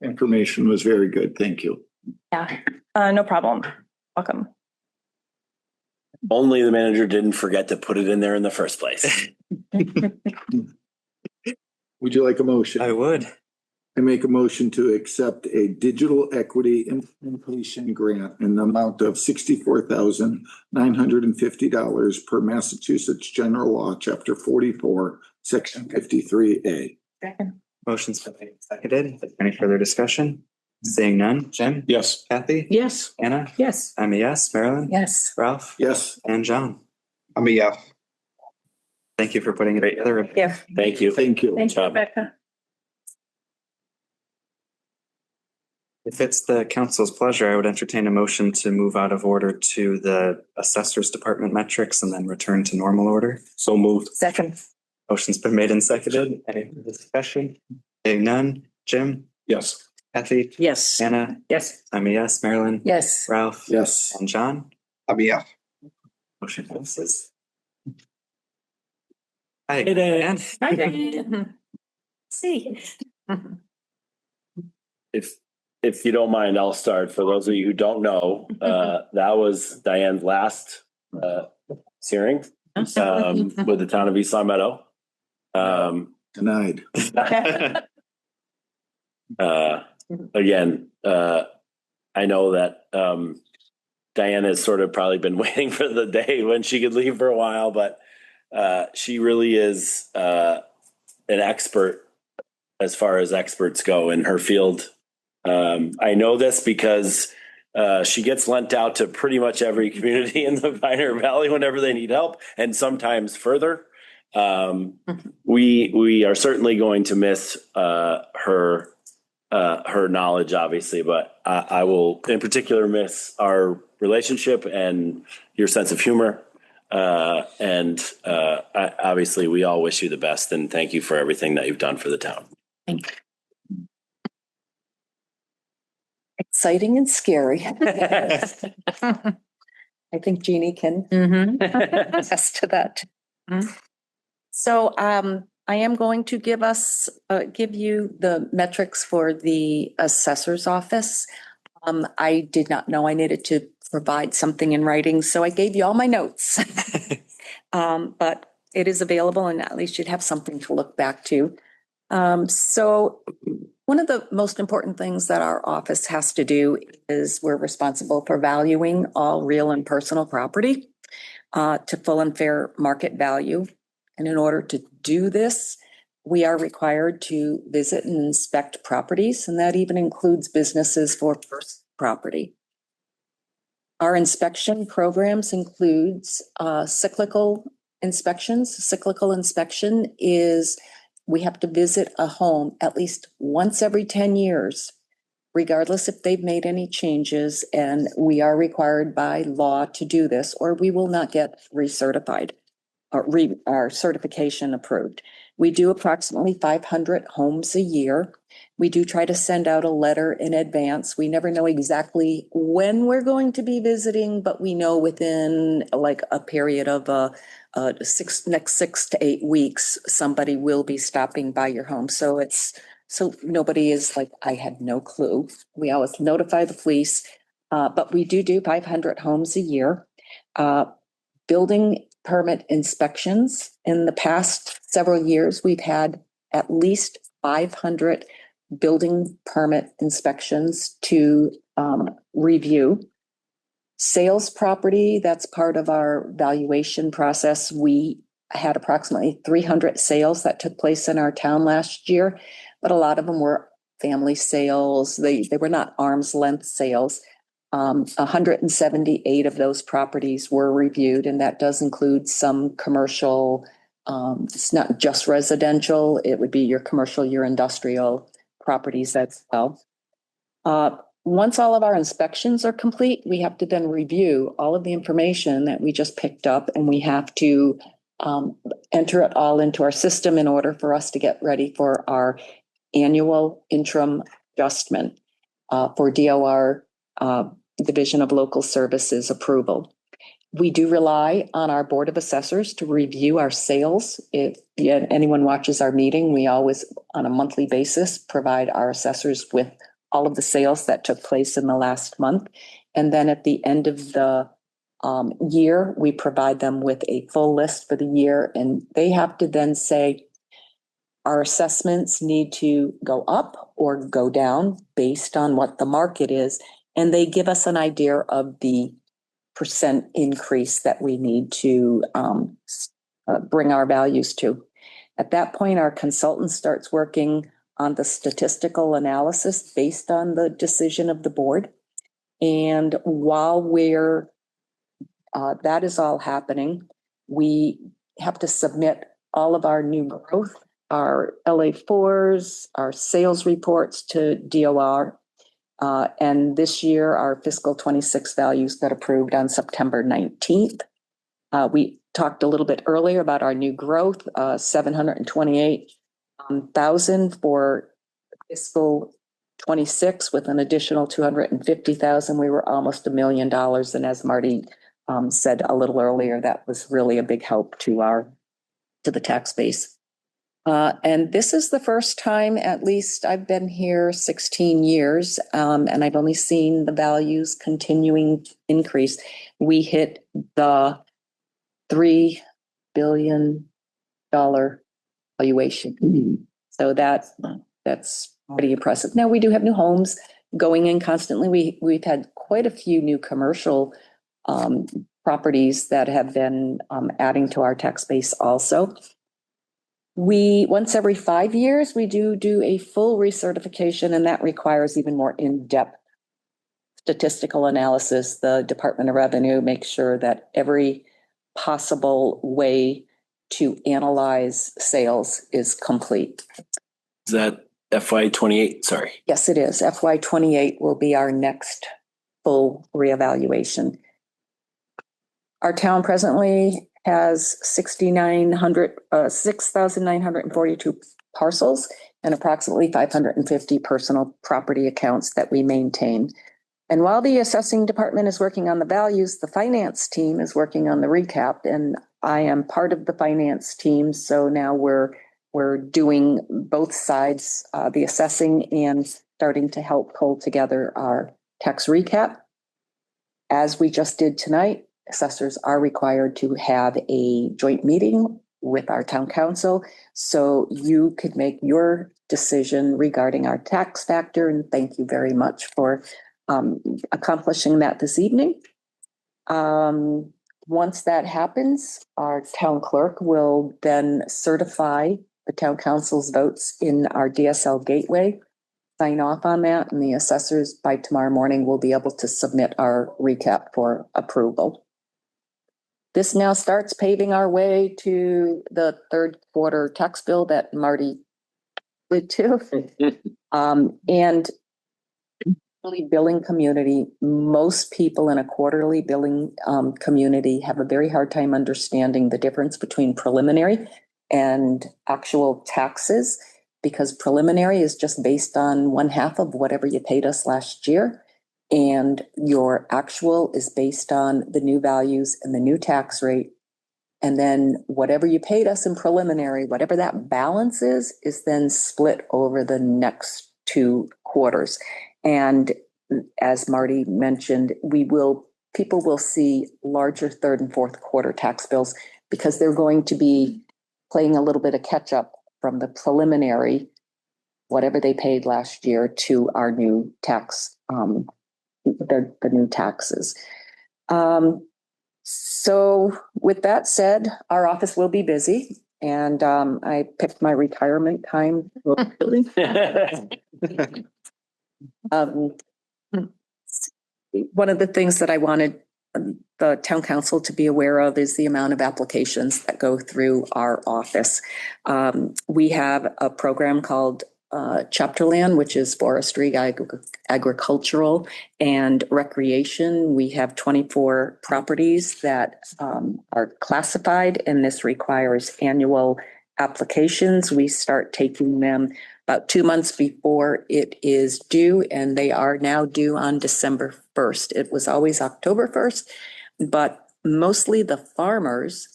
information was very good. Thank you. Yeah, no problem. Welcome. Only the manager didn't forget to put it in there in the first place. Would you like a motion? I would. I make a motion to accept a digital equity implementation grant in the amount of $64,950 per Massachusetts General Law, Chapter 44, Section 53A. Motion's been made and seconded. Any further discussion? Seeing none. Jim? Yes. Kathy? Yes. Anna? Yes. I'm a yes. Marilyn? Yes. Ralph? Yes. And John? I'm a yes. Thank you for putting it together. Yeah. Thank you. Thank you. Thank you, Rebecca. If it's the council's pleasure, I would entertain a motion to move out of order to the assessor's department metrics and then return to normal order. So moved. Second. Motion's been made and seconded. Any discussion? Seeing none. Jim? Yes. Kathy, Yes. Anna, Yes. I'm a yes, Marilyn, Yes. Ralph, Yes. and John. Yes. Motion passes. Hi, Hey, Dan. Dan. Hi, Dan. See. If you don't mind, I'll start. For those of you who don't know, that was Diane's last hearing with the town of East Long Meadow. Denied. Again, I know that Diane has sort of probably been waiting for the day when she could leave for a while, but she really is an expert as far as experts go in her field. I know this because she gets lent out to pretty much every community in the Pioneer Valley whenever they need help, and sometimes further. We are certainly going to miss her knowledge, obviously, but I will in particular miss our relationship and your sense of humor. Obviously, we all wish you the best and thank you for everything that you've done for the town. Thank you. Exciting and scary. I think Jeannie can attest to that. So I am going to give you the metrics for the assessor's office. I did not know I needed to provide something in writing, so I gave you all my notes. But it is available, and at least you'd have something to look back to. So one of the most important things that our office has to do is we're responsible for valuing all real and personal property to full and fair market value. And in order to do this, we are required to visit and inspect properties, and that even includes businesses for personal property. Our inspection programs includes cyclical inspections. Cyclical inspection is we have to visit a home at least once every 10 years, regardless if they've made any changes, and we are required by law to do this, or we will not get recertified or our certification approved. We do approximately 500 homes a year. We do try to send out a letter in advance. We never know exactly when we're going to be visiting, but we know within like a period of next 6 to 8 weeks, somebody will be stopping by your home. So nobody is like, I had no clue. We always notify the police, but we do 500 homes a year. Building permit inspections. In the past several years, we've had at least 500 building permit inspections to review. Sales property, that's part of our valuation process. We had approximately 300 sales that took place in our town last year, but a lot of them were family sales. They were not arm's length sales. 178 of those properties were reviewed, and that does include some commercial. It's not just residential. It would be your commercial, your industrial properties as well. Once all of our inspections are complete, we have to then review all of the information that we just picked up, and we have to enter it all into our system in order for us to get ready for our annual interim adjustment for DOR Division of Local Services approval. We do rely on our Board of Assessors to review our sales. If anyone watches our meeting, we always, on a monthly basis, provide our assessors with all of the sales that took place in the last month. And then at the end of the year, we provide them with a full list for the year, and they have to then say, our assessments need to go up or go down based on what the market is. And they give us an idea of the percent increase that we need to bring our values to. At that point, our consultant starts working on the statistical analysis based on the decision of the board. And while that is all happening, we have to submit all of our new growth, our LA4s, our sales reports to DOR. And this year, our fiscal 26 values got approved on September 19th. We talked a little bit earlier about our new growth, 728,000 for fiscal 26 with an additional 250,000, we were almost $1 million. And as Marty said a little earlier, that was really a big help to the tax base. And this is the first time, at least I've been here 16 years, and I've only seen the values continuing to increase. We hit the $3 billion valuation. So that's pretty impressive. Now we do have new homes going in constantly. We've had quite a few new commercial properties that have been adding to our tax base also. Once every 5 years, we do a full recertification, and that requires even more in-depth statistical analysis. The Department of Revenue makes sure that every possible way to analyze sales is complete. Is that FY28? Sorry. Yes, it is. FY28 will be our next full reevaluation. Our town presently has 6,942 parcels and approximately 550 personal property accounts that we maintain. And while the assessing department is working on the values, the finance team is working on the recap, and I am part of the finance team. So now we're doing both sides, the assessing and starting to help pull together our tax recap. As we just did tonight, assessors are required to have a joint meeting with our town council so you could make your decision regarding our tax factor. And thank you very much for accomplishing that this evening. Once that happens, our town clerk will then certify the town council's votes in our DSL gateway, sign off on that, and the assessors by tomorrow morning will be able to submit our recap for approval. This now starts paving our way to the third quarter tax bill that Marty did too. And billing community, most people in a quarterly billing community have a very hard time understanding the difference between preliminary and actual taxes, because preliminary is just based on 1/2 of whatever you paid us last year. And your actual is based on the new values and the new tax rate. And then whatever you paid us in preliminary, whatever that balance is then split over the next 2 quarters. And as Marty mentioned, people will see larger third and fourth quarter tax bills because they're going to be playing a little bit of catch up from the preliminary, whatever they paid last year, to our new tax, the new taxes. So with that said, our office will be busy, and I picked my retirement time. One of the things that I wanted the town council to be aware of is the amount of applications that go through our office. We have a program called Chapterland, which is forestry, agricultural, and recreation. We have 24 properties that are classified, and this requires annual applications. We start taking them about 2 months before it is due, and they are now due on December 1st. It was always October 1st, but mostly the farmers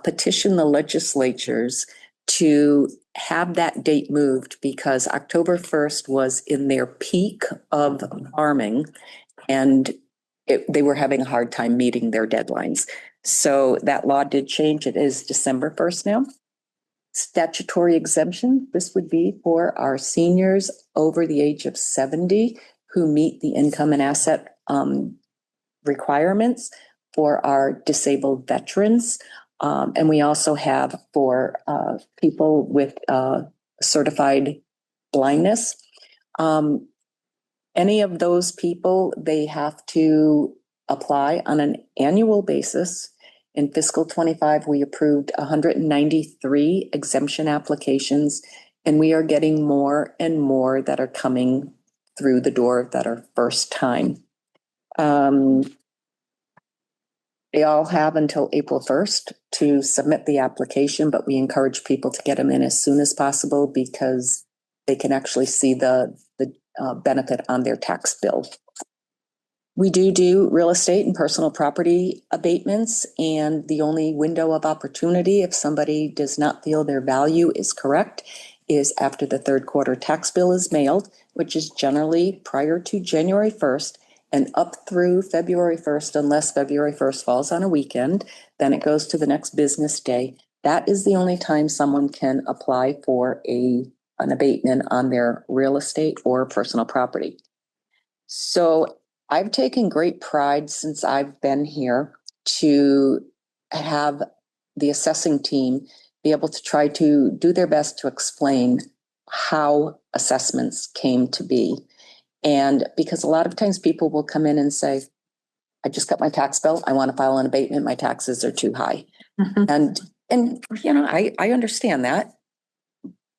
petition the legislatures to have that date moved because October 1st was in their peak of farming, and they were having a hard time meeting their deadlines. So that law did change. It is December 1st now. Statutory exemption, this would be for our seniors over the age of 70 who meet the income and asset requirements, for our disabled veterans. And we also have for people with certified blindness. Any of those people, they have to apply on an annual basis. In fiscal 25, we approved 193 exemption applications, and we are getting more and more that are coming through the door that are first time. They all have until April 1st to submit the application, but we encourage people to get them in as soon as possible because they can actually see the benefit on their tax bill. We do real estate and personal property abatements, and the only window of opportunity, if somebody does not feel their value is correct, is after the third quarter tax bill is mailed, which is generally prior to January 1st and up through February 1st, unless February 1st falls on a weekend, then it goes to the next business day. That is the only time someone can apply for an abatement on their real estate or personal property. So I've taken great pride since I've been here to have the assessing team be able to try to do their best to explain how assessments came to be. And because a lot of times people will come in and say, I just got my tax bill. I want to file an abatement. My taxes are too high. And you know, I understand that,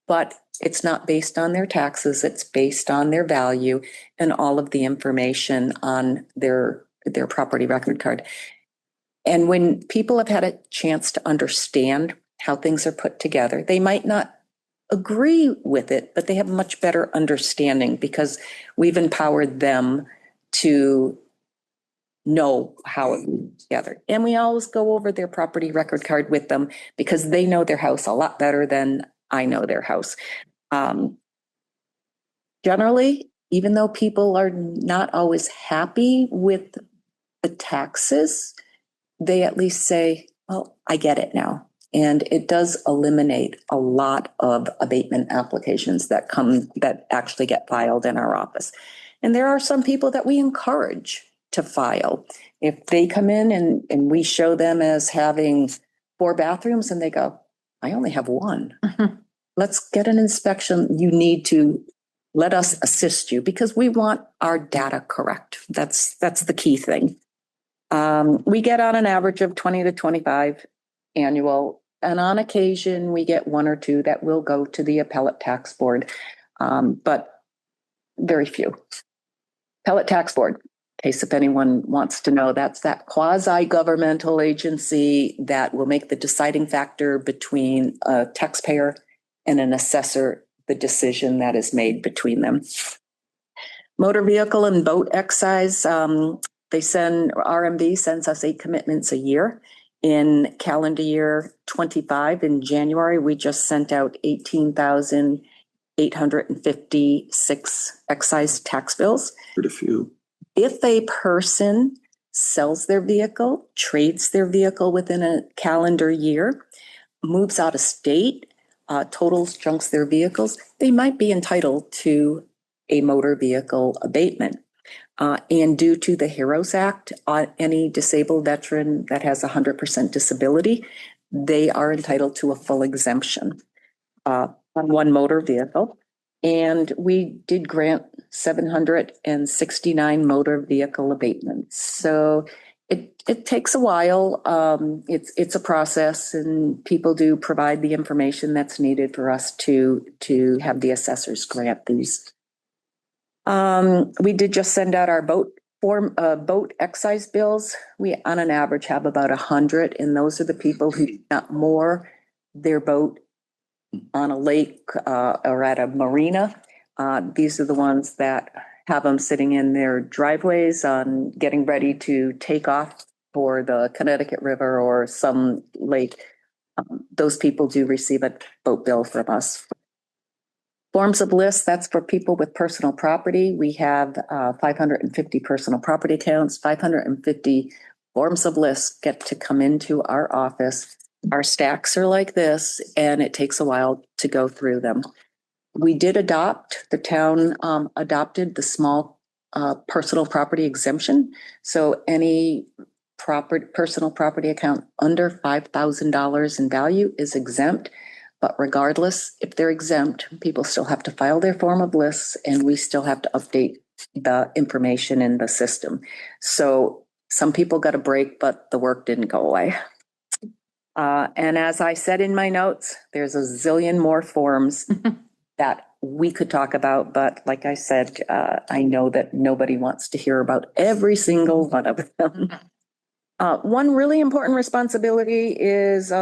but it's not based on their taxes. It's based on their value and all of the information on their property record card. And when people have had a chance to understand how things are put together, they might not agree with it, but they have a much better understanding because we've empowered them to know how it moves together. And we always go over their property record card with them because they know their house a lot better than I know their house. Generally, even though people are not always happy with the taxes, they at least say, well, I get it now. And it does eliminate a lot of abatement applications that actually get filed in our office. And there are some people that we encourage to file. If they come in and we show them as having 4 bathrooms and they go, I only have 1. Let's get an inspection. You need to let us assist you because we want our data correct. That's the key thing. We get on an average of 20 to 25 annual, and on occasion we get 1 or 2 that will go to the appellate tax board, but very few. Appellate tax board, in case if anyone wants to know, that's that quasi-governmental agency that will make the deciding factor between a taxpayer and an assessor, the decision that is made between them. Motor vehicle and boat excise, RMV sends us 8 commitments a year. In calendar year 25, in January, we just sent out 18,856 excise tax bills. Pretty few. If a person sells their vehicle, trades their vehicle within a calendar year, moves out of state, totals, junks their vehicles, they might be entitled to a motor vehicle abatement. And due to the HEROES Act, any disabled veteran that has 100% disability, they are entitled to a full exemption on 1 motor vehicle. And we did grant 769 motor vehicle abatements. So it takes a while. It's a process, and people do provide the information that's needed for us to have the assessors grant these. We did just send out our boat excise bills. We, on an average, have about 100, and those are the people who do not moor their boat on a lake or at a marina. These are the ones that have them sitting in their driveways getting ready to take off for the Connecticut River or some lake. Those people do receive a boat bill from us. Forms of list, that's for people with personal property. We have 550 personal property accounts, 550 forms of list get to come into our office. Our stacks are like this, and it takes a while to go through them. We did the town adopted the small personal property exemption. So any personal property account under $5,000 in value is exempt. But regardless, if they're exempt, people still have to file their form of lists, and we still have to update the information in the system. So some people got a break, but the work didn't go away. And as I said in my notes, there's a zillion more forms that we could talk about. But like I said, I know that nobody wants to hear about every single one of them. One really important responsibility is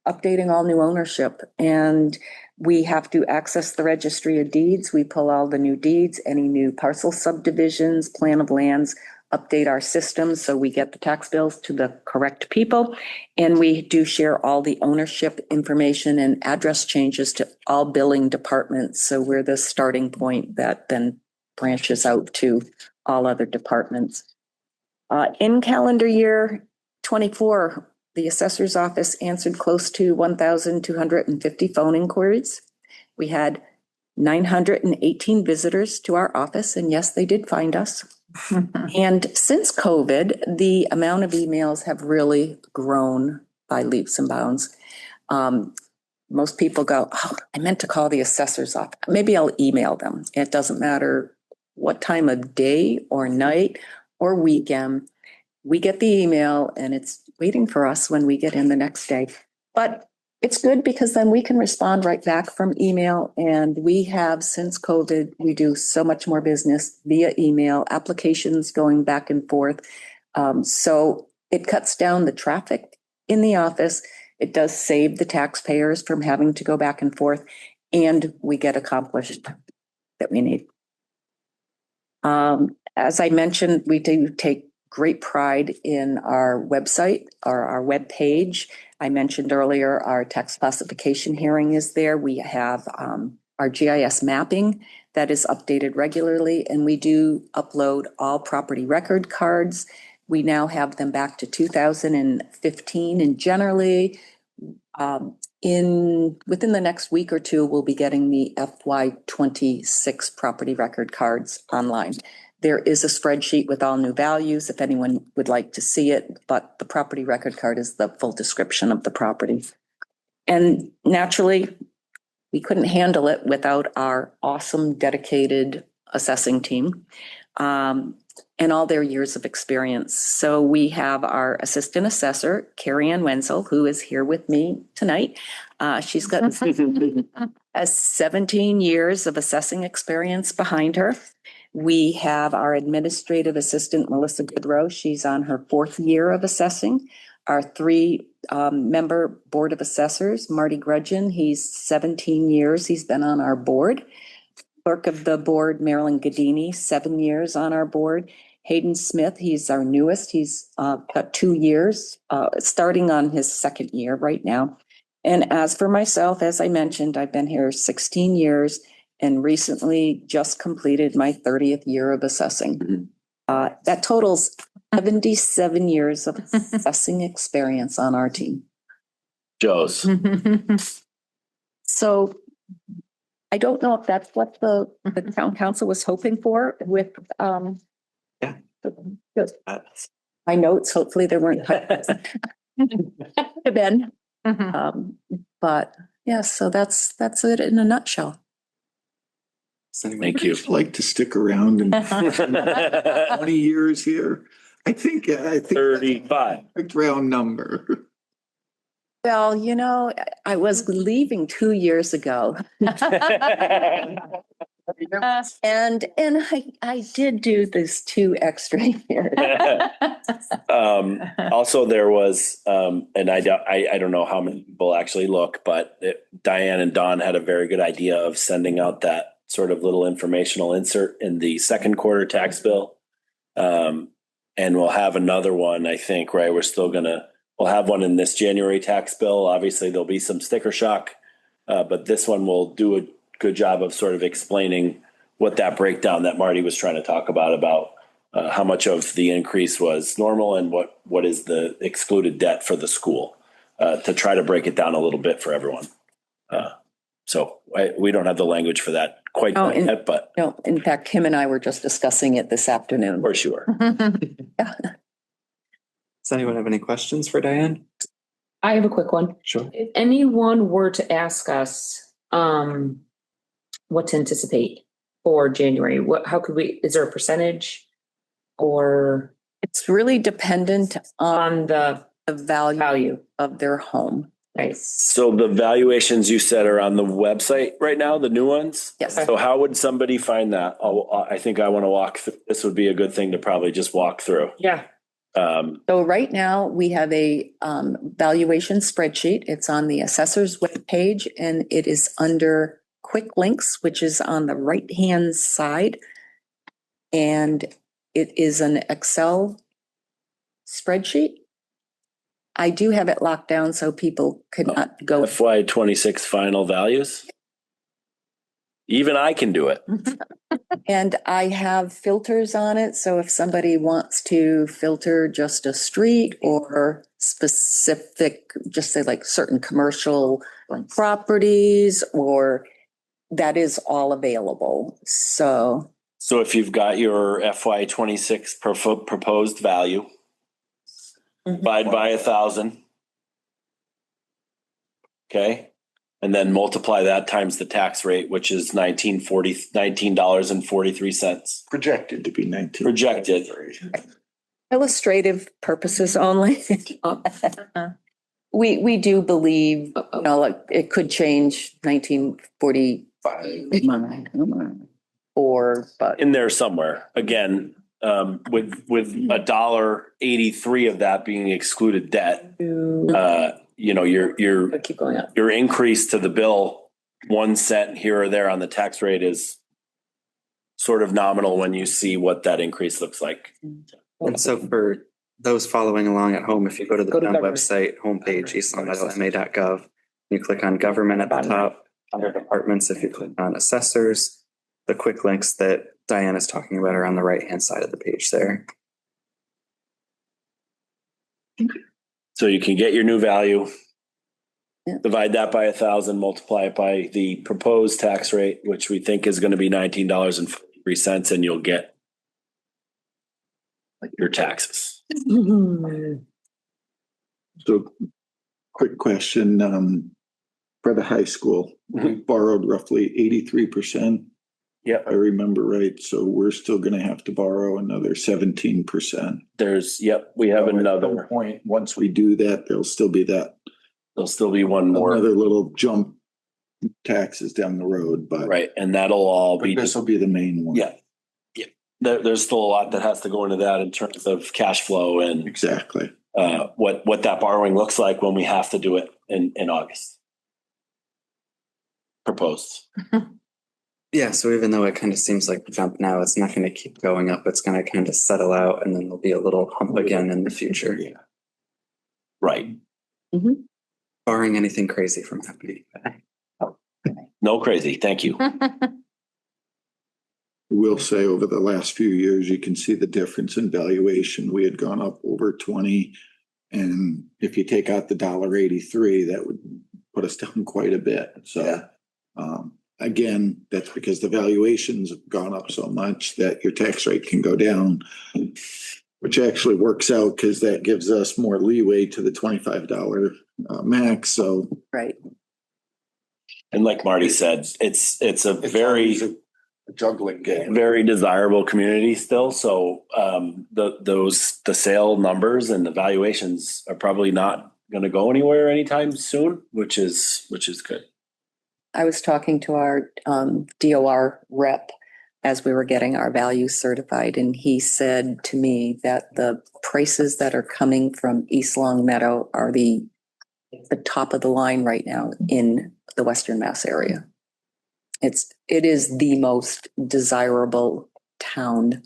updating all new ownership. And We have to access the registry of deeds. We pull all the new deeds, any new parcel subdivisions, plan of lands, update our systems so we get the tax bills to the correct people. And we do share all the ownership information and address changes to all billing departments. So we're the starting point that then branches out to all other departments. In calendar year 24, the assessor's office answered close to 1,250 phone inquiries. We had 918 visitors to our office, and yes, they did find us. And since COVID, the amount of emails have really grown by leaps and bounds. Most people go, oh, I meant to call the assessor's office. Maybe I'll email them. It doesn't matter what time of day or night or weekend. We get the email and it's waiting for us when we get in the next day. But it's good because then we can respond right back from email. And we have, since COVID, we do so much more business via email, applications going back and forth. So it cuts down the traffic in the office. It does save the taxpayers from having to go back and forth, and we get accomplished that we need. As I mentioned, we do take great pride in our website or our web page. I mentioned earlier, our tax classification hearing is there. We have our GIS mapping that is updated regularly, and we do upload all property record cards. We now have them back to 2015, and generally within the next week or two, we'll be getting the FY26 property record cards online. There is a spreadsheet with all new values if anyone would like to see it, but the property record card is the full description of the property. And naturally, we couldn't handle it without our awesome, dedicated assessing team and all their years of experience. So we have our assistant assessor, Carrie Ann Wenzel, who is here with me tonight. She's got 17 years of assessing experience behind her. We have our administrative assistant, Melissa Goodrow. She's on her 4th year of assessing. Our 3-member board of assessors, Marty Grudgeon, he's 17 years. He's been on our board. Clerk of the board, Marilyn Gadini, 7 years on our board. Hayden Smith, he's our newest. He's got 2 years, starting on his 2nd year right now. And as for myself, as I mentioned, I've been here 16 years and recently just completed my 30th year of assessing. That totals 77 years of assessing experience on our team. Joe's. So I don't know if that's what the town council was hoping for with Yeah. my notes. Hopefully there weren't Ben. But yeah, so that's it in a nutshell. Thank you. I'd like to stick around and 20 years here. I think 35. a round number. Well, you know, I was leaving 2 years ago. And I did do this 2 extra years. Also, there was, and I don't know how many people actually look, but Diane and Don had a very good idea of sending out that sort of little informational insert in the 2nd quarter tax bill. And we'll have another one, I think, right? We'll have one in this January tax bill. Obviously, there'll be some sticker shock, but this one will do a good job of sort of explaining what that breakdown that Marty was trying to talk about how much of the increase was normal and what is the excluded debt for the school, to try to break it down a little bit for everyone. So we don't have the language for that quite yet, but. No, in fact, Kim and I were just discussing it this afternoon. For sure. Yeah. Does anyone have any questions for Diane? I have a quick one. Sure. If anyone were to ask us what to anticipate for January, is there a percentage or? It's really dependent On the value of their home. right? So the valuations you said are on the website right now, the new ones? Yes. So how would somebody find that? I think I want to walk through. This would be a good thing to probably just walk through. Yeah. So right now, we have a valuation spreadsheet. It's on the assessor's webpage, and it is under quick links, which is on the right-hand side. And it is an Excel spreadsheet. I do have it locked down so people could not go. FY 26 final values. Even I can do it. And I have filters on it. So if somebody wants to filter just a street or specific, just say like certain commercial properties, or that is all available. So So if you've got your FY 26 proposed value, divide by 1,000. Okay. And then multiply that times the tax rate, which is $19.43. Projected to be 19. Projected. illustrative purposes only. We do believe, like it could change 1944, but In there somewhere. Again, with $1.83 of that being excluded debt, Keep going up. your increase to the bill, 1 cent here or there on the tax rate is sort of nominal when you see what that increase looks like. And so for those following along at home, if you go to the Go to town government. website, homepage, eastlongmeadowma.gov, you click on government at the top, under departments, if you click on assessors, the quick links that Diane is talking about are on the right-hand side of the page there. So you can get your new value, Yeah. divide that by 1,000, multiply it by the proposed tax rate, which we think is going to be $19.43, and you'll get your taxes. So quick question, for the high school, we borrowed roughly 83%. Yep. I remember right. So we're still going to have to borrow another 17%. We have So at another, some point, once we do that, there'll still be that there'll still be one more, another little jump taxes down the road, but right? And that'll all be, this will be the main one. yeah. There's still a lot that has to go into that in terms of cash flow and Exactly. what that borrowing looks like when we have to do it in August. Proposed. Yeah, so even though it kind of seems like a jump now, it's not going to keep going up. It's going to kind of settle out, and then there'll be a little hump again in the future, Right. barring anything crazy from happening. No crazy. Thank you. Will say over the last few years, you can see the difference in valuation. We had gone up over 20. And if you take out the $1.83, that would put us down quite a bit. So, again, that's because the valuations have gone up so much that your tax rate can go down, which actually works out because that gives us more leeway to the $25 max. So, right. And like Marty said, it's a very juggling game. very desirable community still. So the sale numbers and the valuations are probably not going to go anywhere anytime soon, which is good. I was talking to our DOR rep as we were getting our values certified, and he said to me that the prices that are coming from East Long Meadow are the top of the line right now in the Western Mass area. It is the most desirable town.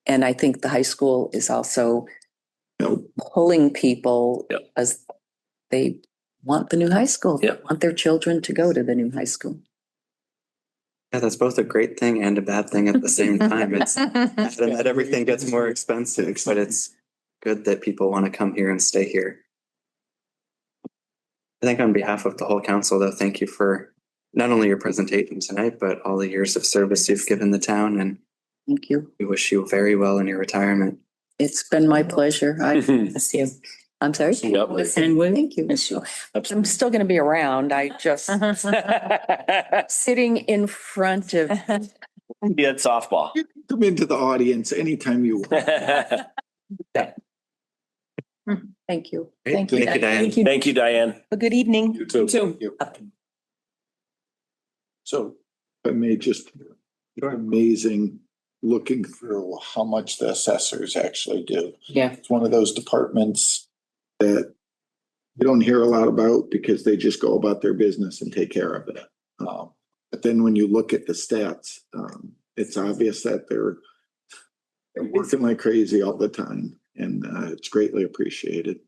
And I think the high school is also pulling people as they want the new high school. They want their children to go to the new high school. Yeah, that's both a great thing and a bad thing at the same time. It's that everything gets more expensive, but it's good that people want to come here and stay here. I think on behalf of the whole council, though, thank you for not only your presentation tonight, but all the years of service you've given the town. And thank you. We wish you very well in your retirement. It's been my pleasure. I Miss you. I'm sorry. Yep. And we Thank you. miss you. I'm still going to be around. I just sitting in front of. Yeah, it's softball. You can come into the audience anytime you want. Thank you. Great. Thank you. Thank you, Diane. Thank you, Diane. Have a good evening. You too. Too. So I may just amazing looking through how much the assessors actually do. Yeah. It's one of those departments that you don't hear a lot about because they just go about their business and take care of it. But then when you look at the stats, it's obvious that they're working like crazy all the time, and it's greatly appreciated.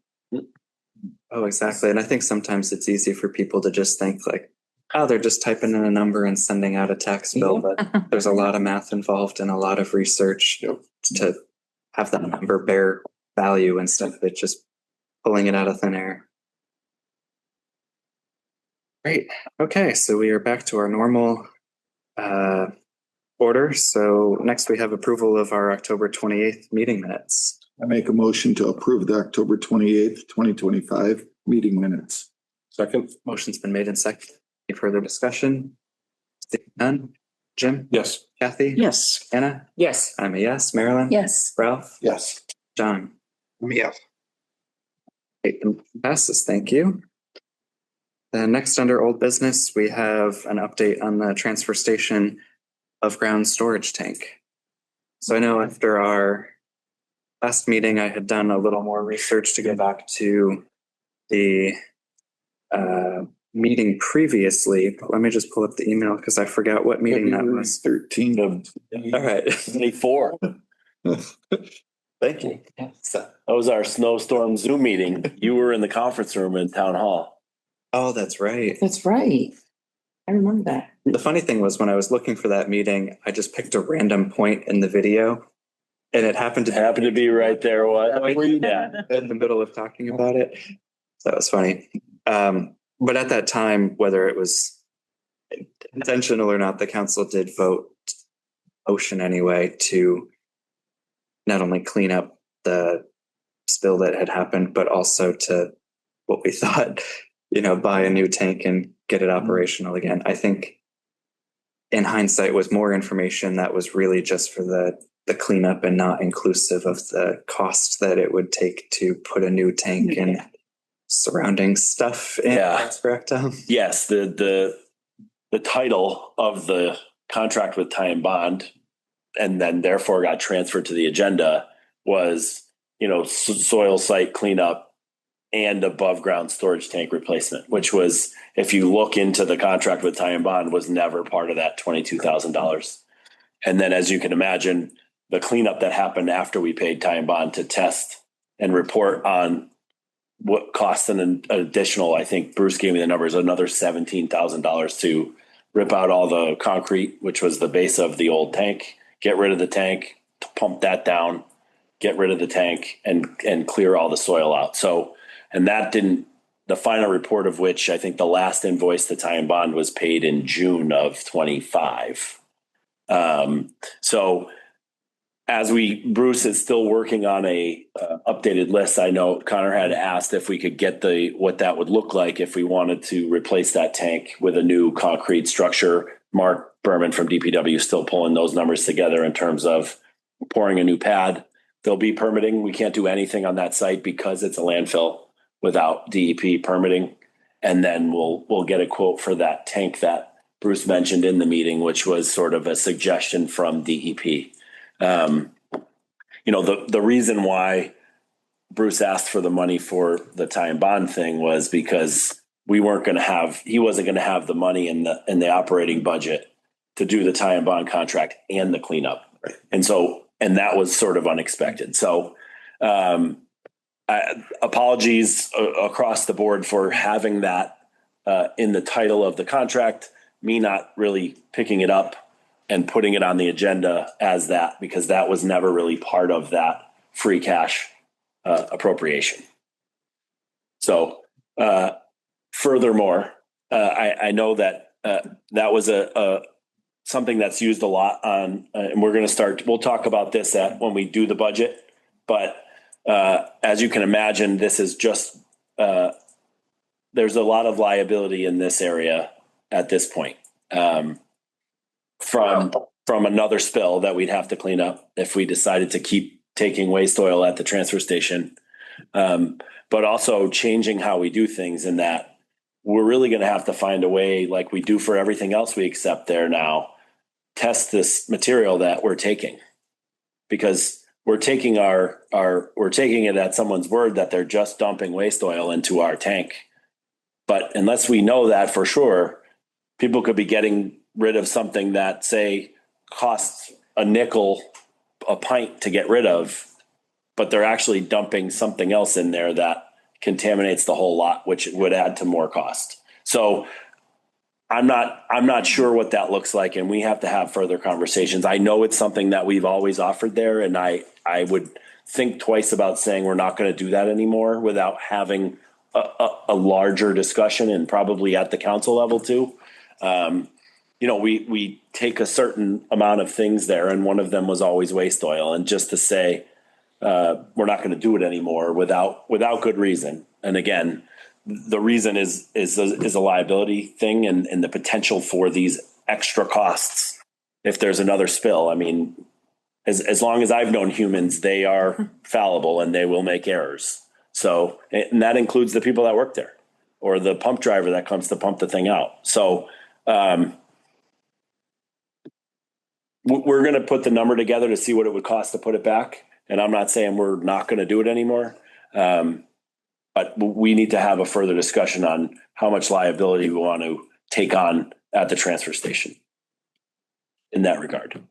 Oh, exactly. And I think sometimes it's easy for people to just think like, oh, they're just typing in a number and sending out a tax bill, but there's a lot of math involved and a lot of research to have that number bear value instead of it just pulling it out of thin air. Great. Okay, so we are back to our normal order. So next we have approval of our October 28th meeting minutes. I make a motion to approve the October 28th, 2025 meeting minutes. Second? Motion's been made and seconded. Any further discussion? Seeing none. Jim? Yes. Kathy? Yes. Anna? Yes. I'm a yes. Marilyn? Yes. Ralph? Yes. John? Yes. Great, the motion passes. Thank you. Then next under old business, we have an update on the transfer station of ground storage tank. So I know after our last meeting, I had done a little more research to go back to the meeting previously. But let me just pull up the email because I forgot what meeting that was. 13. All right. 24. Thank you. So, That was our snowstorm Zoom meeting. You were in the conference room in town hall. oh, that's right. That's right. I remember that. The funny thing was when I was looking for that meeting, I just picked a random point in the video and it happened Happened to be right there. What? Yeah. in the middle of talking about it. So that was funny. But at that time, whether it was intentional or not, the council did vote motion anyway to not only clean up the spill that had happened, but also to what we thought, buy a new tank and get it operational again. I think in hindsight was more information that was really just for the cleanup and not inclusive of the cost that it would take to put a new tank and surrounding stuff in. Yeah. That's correct, Tom? Yes, the title of the contract with Ty and Bond, and then therefore got transferred to the agenda, was soil site cleanup and above ground storage tank replacement, which was, if you look into the contract with Ty and Bond, was never part of that $22,000. And then, as you can imagine, the cleanup that happened after we paid Ty and Bond to test and report on what cost an additional, I think Bruce gave me the numbers, another $17,000 to rip out all the concrete, which was the base of the old tank, get rid of the tank, pump that down, get rid of the tank, and clear all the soil out. So, and that didn't, the final report of which I think the last invoice to Ty and Bond was paid in June of 25. So as Bruce is still working on a updated list. I know Connor had asked if we could get what that would look like if we wanted to replace that tank with a new concrete structure. Mark Berman from DPW still pulling those numbers together in terms of pouring a new pad. There'll be permitting. We can't do anything on that site because it's a landfill without DEP permitting. And then we'll get a quote for that tank that Bruce mentioned in the meeting, which was sort of a suggestion from DEP. The reason why Bruce asked for the money for the Ty and Bond thing was because he wasn't going to have the money in the operating budget to do the Ty and Bond contract and the cleanup. Right. And that was sort of unexpected. So, apologies across the board for having that in the title of the contract, me not really picking it up and putting it on the agenda as that, because that was never really part of that free cash appropriation. So furthermore, I know that that was something that's used a lot on, and we'll talk about this when we do the budget, but as you can imagine, this is just, there's a lot of liability in this area at this point. From another spill that we'd have to clean up if we decided to keep taking waste oil at the transfer station. But also changing how we do things in that we're really going to have to find a way, like we do for everything else we accept there now, test this material that we're taking because we're taking we're taking it at someone's word that they're just dumping waste oil into our tank. But unless we know that for sure, people could be getting rid of something that, say, costs a nickel a pint to get rid of, but they're actually dumping something else in there that contaminates the whole lot, which would add to more cost. So I'm not sure what that looks like, and we have to have further conversations. I know it's something that we've always offered there, and I would think twice about saying we're not going to do that anymore without having a larger discussion, and probably at the council level too. We take a certain amount of things there, and one of them was always waste oil, and just to say we're not going to do it anymore without good reason. And again, the reason is a liability thing and the potential for these extra costs if there's another spill. I mean, as long as I've known humans, they are fallible and they will make errors. So, and that includes the people that work there or the pump driver that comes to pump the thing out. So we're going to put the number together to see what it would cost to put it back. And I'm not saying we're not going to do it anymore. But we need to have a further discussion on how much liability we want to take on at the transfer station in that regard.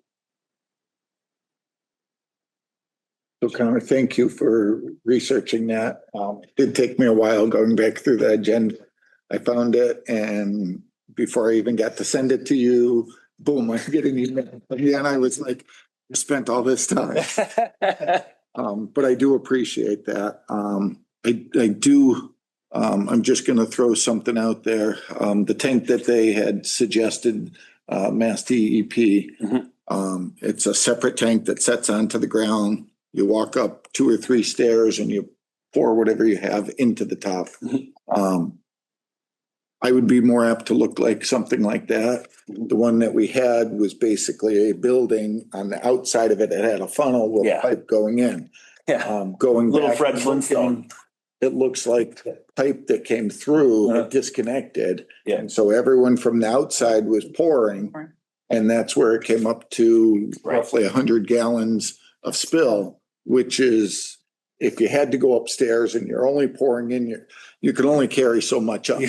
So Connor, thank you for researching that. It did take me a while going back through the agenda. I found it, and before I even got to send it to you, boom, I get an email. And I was like, you spent all this time. But I do appreciate that. I do. I'm just going to throw something out there. The tank that they had suggested, Mass DEP, it's a separate tank that sets onto the ground. You walk up 2 or 3 stairs and you pour whatever you have into the top. I would be more apt to look like something like that. The one that we had was basically a building. On the outside of it, it had a funnel with a pipe going in. Going Little back Fred and Flintstone. looking, it looks like the pipe that came through had disconnected. Yeah. And so everyone from the outside was pouring, and that's where it came up to roughly 100 gallons of spill, which is, if you had to go upstairs and you're only pouring in, you can only carry so much up.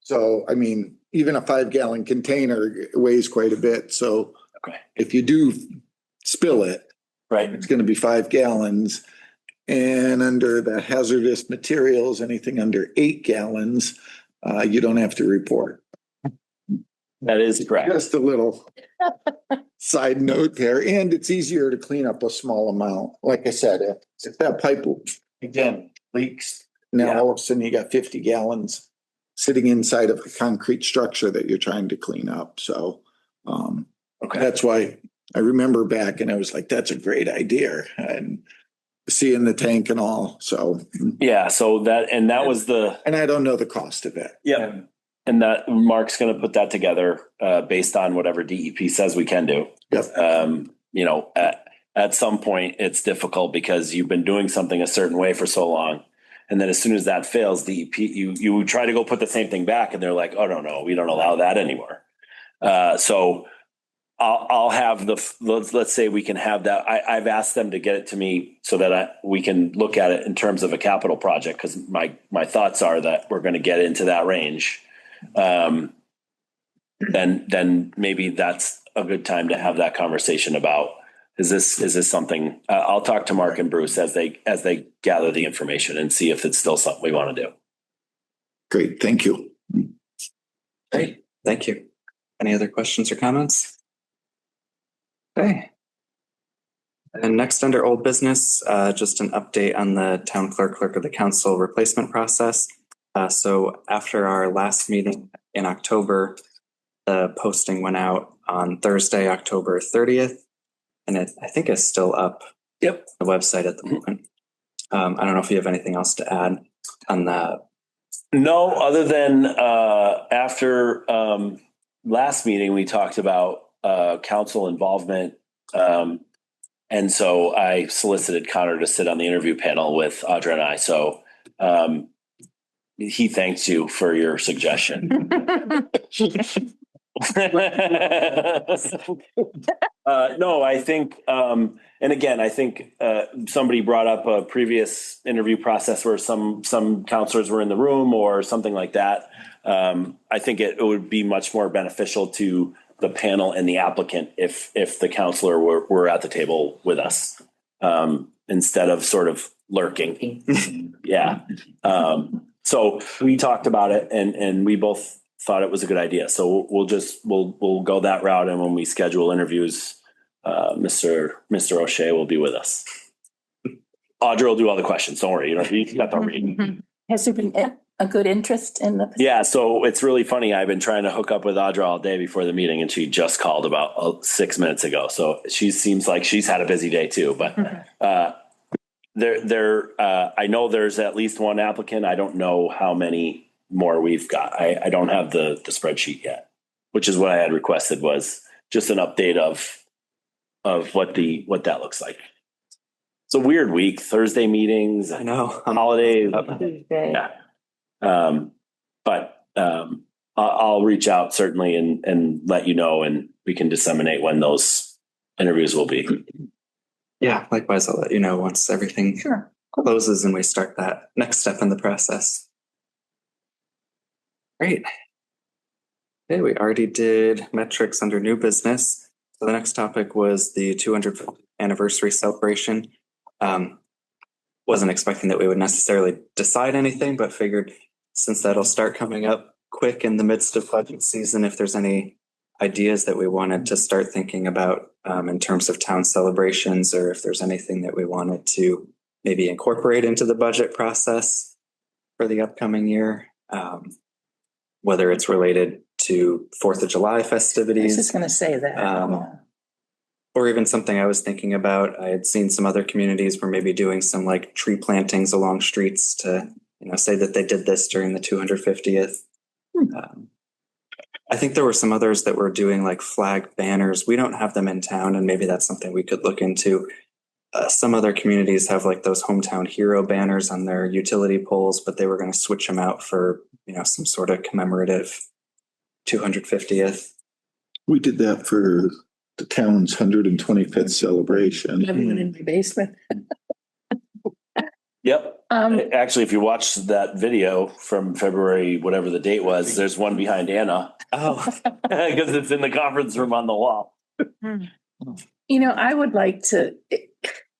So, I mean, even a 5-gallon container weighs quite a bit. So if you do spill it, it's going to be 5 gallons. And under the hazardous materials, anything under 8 gallons, you don't have to report. That is correct. Just a little side note there. And it's easier to clean up a small amount. Like I said, if that pipe, again, leaks, now all of a sudden you got 50 gallons sitting inside of a concrete structure that you're trying to clean up. So that's why I remember back and I was like, that's a great idea. And seeing the tank and all. So that was and I don't know the cost of it. Yeah. And that Mark's going to put that together based on whatever DEP says we can do. Yep. At some point it's difficult because you've been doing something a certain way for so long. And then as soon as that fails, DEP, you try to go put the same thing back and they're like, oh, no, we don't allow that anymore. So I'll have let's say we can have that. I've asked them to get it to me so that we can look at it in terms of a capital project. Cause my thoughts are that we're going to get into that range. Then maybe that's a good time to have that conversation about, is this something, I'll talk to Mark and Bruce as they gather the information and see if it's still something we want to do. Great. Thank you. Great. Thank you. Any other questions or comments? Okay. And next under old business, just an update on the town clerk of the council replacement process. So after our last meeting in October, the posting went out on Thursday, October 30th, and I think it's still up on the website at the moment. I don't know if you have anything else to add on that. No, other than after last meeting, we talked about council involvement. And so I solicited Connor to sit on the interview panel with Audra and I. So he thanks you for your suggestion. No, I think, and again, I think somebody brought up a previous interview process where some counselors were in the room or something like that. I think it would be much more beneficial to the panel and the applicant if the counselor were at the table with us, instead of sort of lurking. Yeah. So we talked about it and we both thought it was a good idea. So we'll go that route. And when we schedule interviews, Mr. O'Shea will be with us. Audra will do all the questions. Don't worry. You got the read. Has there been a good interest in the? Yeah. So it's really funny. I've been trying to hook up with Audra all day before the meeting and she just called about 6 minutes ago. So she seems like she's had a busy day too, but, I know there's at least one applicant. I don't know how many more we've got. I don't have the spreadsheet yet, which is what I had requested, was just an update of what that looks like. It's a weird week, Thursday meetings. I know. Holidays. Yeah. But I'll reach out certainly and let you know, and we can disseminate when those interviews will be. Yeah, likewise, I'll let you know once everything closes and we start that next step in the process. Great. Okay, we already did metrics under new business. So the next topic was the 250th anniversary celebration. Wasn't expecting that we would necessarily decide anything, but figured since that'll start coming up quick in the midst of budget season, if there's any ideas that we wanted to start thinking about in terms of town celebrations, or if there's anything that we wanted to maybe incorporate into the budget process for the upcoming year. Whether it's related to 4th of July festivities. I was just going to say that. Or even something I was thinking about. I had seen some other communities were maybe doing some like tree plantings along streets to, say that they did this during the 250th. I think there were some others that were doing like flag banners. We don't have them in town, and maybe that's something we could look into. Some other communities have like those hometown hero banners on their utility poles, but they were going to switch them out for, some sort of commemorative 250th. We did that for the town's 125th celebration. Everyone in my basement. Yep. Actually, if you watch that video from February, whatever the date was, there's one behind Anna. Oh, because it's in the conference room on the wall. I would like to,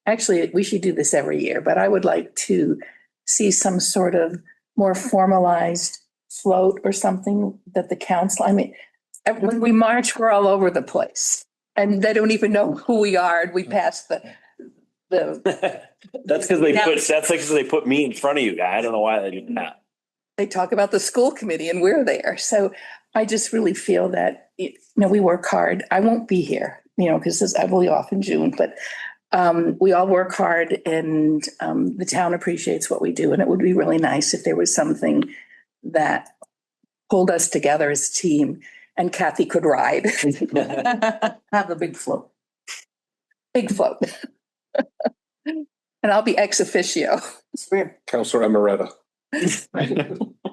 actually, we should do this every year, but I would like to see some sort of more formalized float or something that the council, when we march, we're all over the place and they don't even know who we are. And we pass the That's because they put me in front of you guys. I don't know why they do that. They talk about the school committee and we're there. So I just really feel that, we work hard. I won't be here, because I will be off in June, but we all work hard and the town appreciates what we do. And it would be really nice if there was something that pulled us together as a team and Kathy could ride. Have a big float. Big float. And I'll be ex officio. Counselor Amaretta.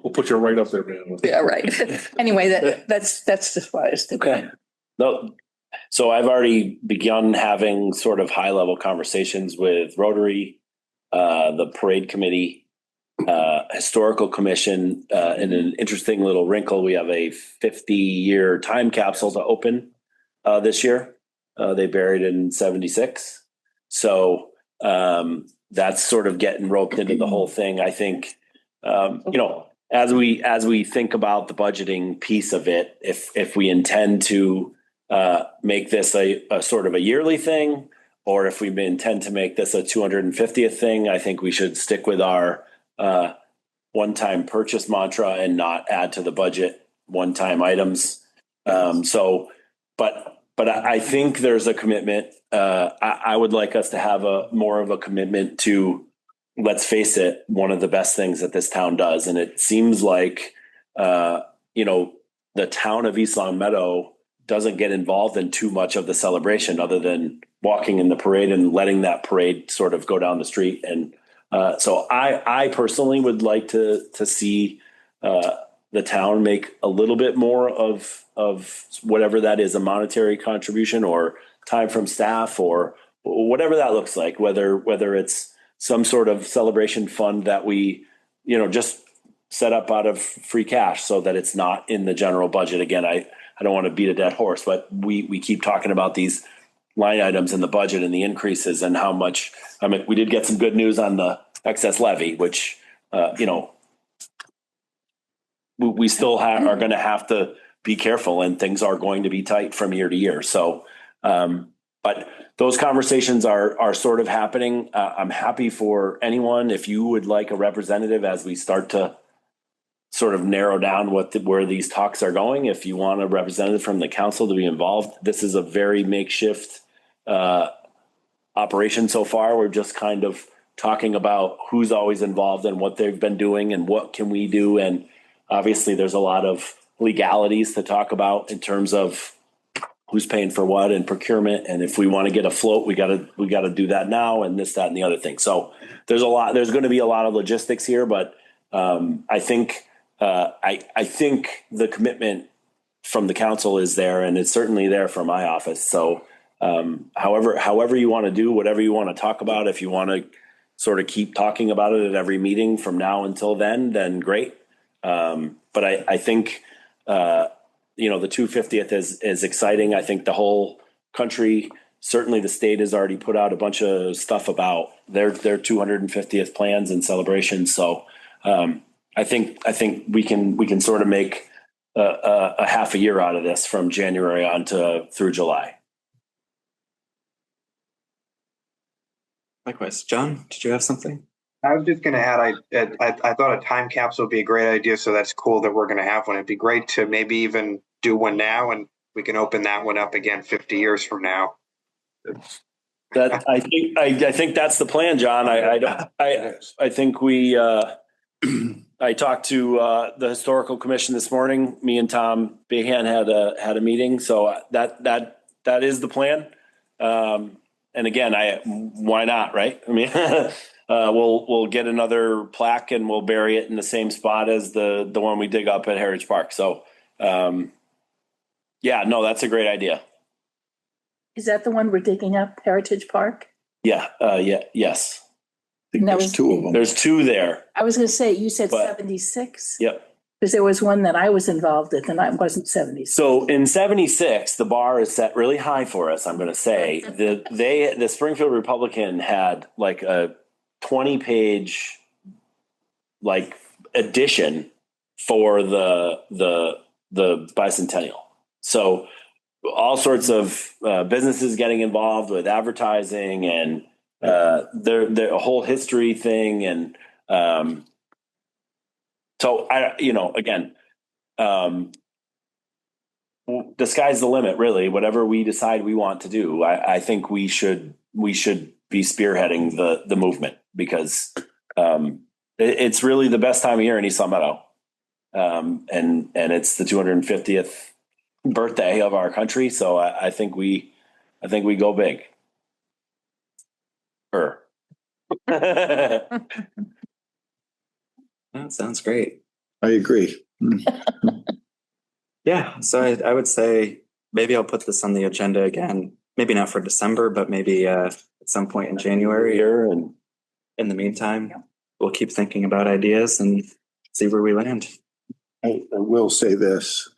We'll put you right up there, man. Yeah, right. Anyway, that's just what I was thinking. Okay. No. So I've already begun having sort of high level conversations with Rotary, the parade committee, historical commission, and an interesting little wrinkle. We have a 50-year time capsule to open this year. They buried in 76. So that's sort of getting roped into the whole thing. I think, as we think about the budgeting piece of it, if we intend to make this a sort of a yearly thing, or if we intend to make this a 250th thing, I think we should stick with our one-time purchase mantra and not add to the budget one-time items. But I think there's a commitment. I would like us to have more of a commitment to, let's face it, one of the best things that this town does. And it seems like, the town of East Long Meadow doesn't get involved in too much of the celebration other than walking in the parade and letting that parade sort of go down the street. And so I personally would like to see the town make a little bit more of whatever that is, a monetary contribution or time from staff or whatever that looks like, whether it's some sort of celebration fund that we, just set up out of free cash so that it's not in the general budget. Again, I don't want to beat a dead horse, but we keep talking about these line items in the budget and the increases and how much. I mean, we did get some good news on the excess levy, which, we still are going to have to be careful, and things are going to be tight from year to year. So, but those conversations are sort of happening. I'm happy for anyone, if you would like a representative as we start to sort of narrow down where these talks are going. If you want a representative from the council to be involved, this is a very makeshift operation so far. We're just kind of talking about who's always involved and what they've been doing and what can we do. And obviously there's a lot of legalities to talk about in terms of who's paying for what and procurement. And if we want to get a float, we got to do that now, and this, that, and the other thing. So there's going to be a lot of logistics here, but I think the commitment from the council is there, and it's certainly there from my office. So however you want to do, whatever you want to talk about, if you want to sort of keep talking about it at every meeting from now until then great. But I think, the 250th is exciting. I think the whole country, certainly the state, has already put out a bunch of stuff about their 250th plans and celebrations. So I think we can sort of make a half a year out of this from January on through July. Likewise. John, did you have something? I was just going to add, I thought a time capsule would be a great idea. So that's cool that we're going to have one. It'd be great to maybe even do one now, and we can open that one up again 50 years from now. That I think that's the plan, John. I think we. I talked to the historical commission this morning. Me and Tom Behan had a meeting, so that is the plan. And again, why not, right? I mean, we'll get another plaque and we'll bury it in the same spot as the one we dig up at Heritage Park. So, that's a great idea. Is that the one we're digging up, Heritage Park? Yeah. Yes. I think That there's was- two of them. There's two there. I was going to say, you said But- 76? Yep. Because there was one that I was involved in, and I wasn't 76. So in 76, the bar is set really high for us. I'm going to say the Springfield Republican had like a 20-page edition for the bicentennial. So all sorts of businesses getting involved with advertising and their whole history thing. And so again, the sky's the limit, really. Whatever we decide we want to do, I think we should be spearheading the movement, because it's really the best time of year in East Long Meadow, and it's the 250th birthday of our country. So I think we go big. That sounds great. I agree. Yeah, so I would say maybe I'll put this on the agenda again, maybe not for December, but maybe at some point in January here. And in the meantime, we'll keep thinking about ideas and see where we land. I will say this,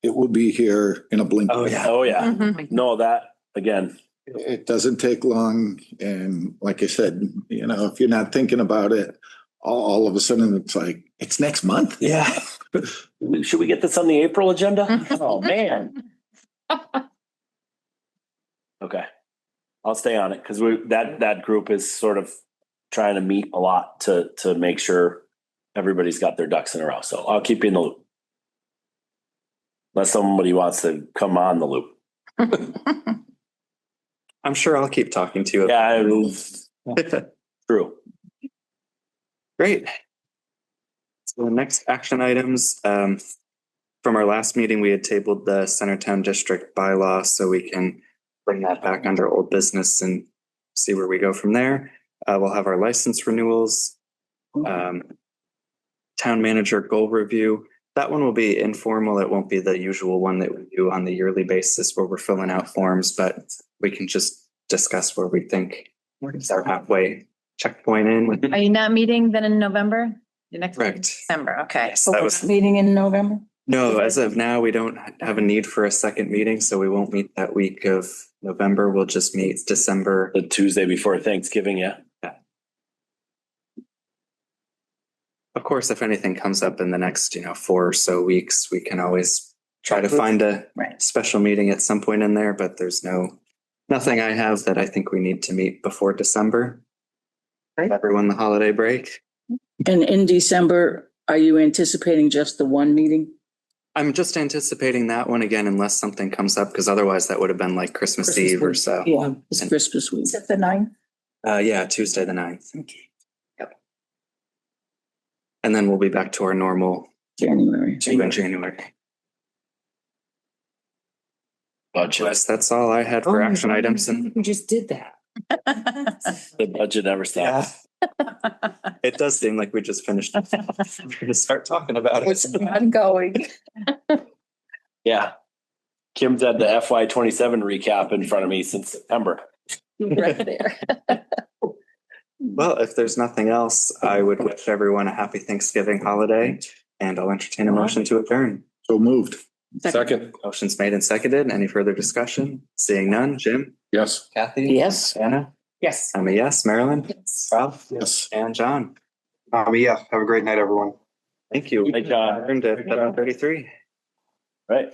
it will be here in a blink. Oh yeah. No, that again. It doesn't take long. And like I said, if you're not thinking about it, all of a sudden it's like, it's next month. Yeah. Should we get this on the April agenda? Oh, man. Okay. I'll stay on it, because that group is sort of trying to meet a lot to make sure everybody's got their ducks in a row. So I'll keep you in the loop. Unless somebody wants to come on the loop. I'm sure I'll keep talking to you. Yeah, true. Great. So the next action items, from our last meeting, we had tabled the Centertown District bylaw, so we can bring that back under old business and see where we go from there. We'll have our license renewals, town manager goal review. That one will be informal. It won't be the usual one that we do on the yearly basis where we're filling out forms, but we can just discuss where we think is our halfway checkpoint in. Are you not meeting then in November? Your next meeting in Correct. December, okay. Yes, that was, Meeting in November? no, as of now, we don't have a need for a second meeting, so we won't meet that week of November. We'll just meet December. The Tuesday before Thanksgiving, yeah. Of course, if anything comes up in the next, 4 or so weeks, we can always try to find a Right. special meeting at some point in there, but there's nothing I have that I think we need to meet before December. Right. Everyone the holiday break. And in December, are you anticipating just the one meeting? I'm just anticipating that one again, unless something comes up, because otherwise that would have been like Christmas Eve or so. Yeah, it's Christmas week. Is it the 9th? Yeah, Tuesday the 9th. Okay. And then we'll be back to our normal January. in January. Budget. Yes, that's all I had for action items, and We just did that. The budget never stops. it does seem like we just finished. We're gonna start talking about it. It's ongoing. Yeah. Kim's had the FY 27 recap in front of me since September. Right there. Well, if there's nothing else, I would wish everyone a happy Thanksgiving holiday, and I'll entertain a motion to adjourn. So moved. Second, Motion's made and seconded. Any further discussion? Seeing none. Jim? yes. Kathy? Yes. Anna? Yes. I'm a yes. Marilyn? Ralph? Yes. And John? Yes, have a great night, everyone. Thank you. Hey, John. Adjourned at 7:33. Right.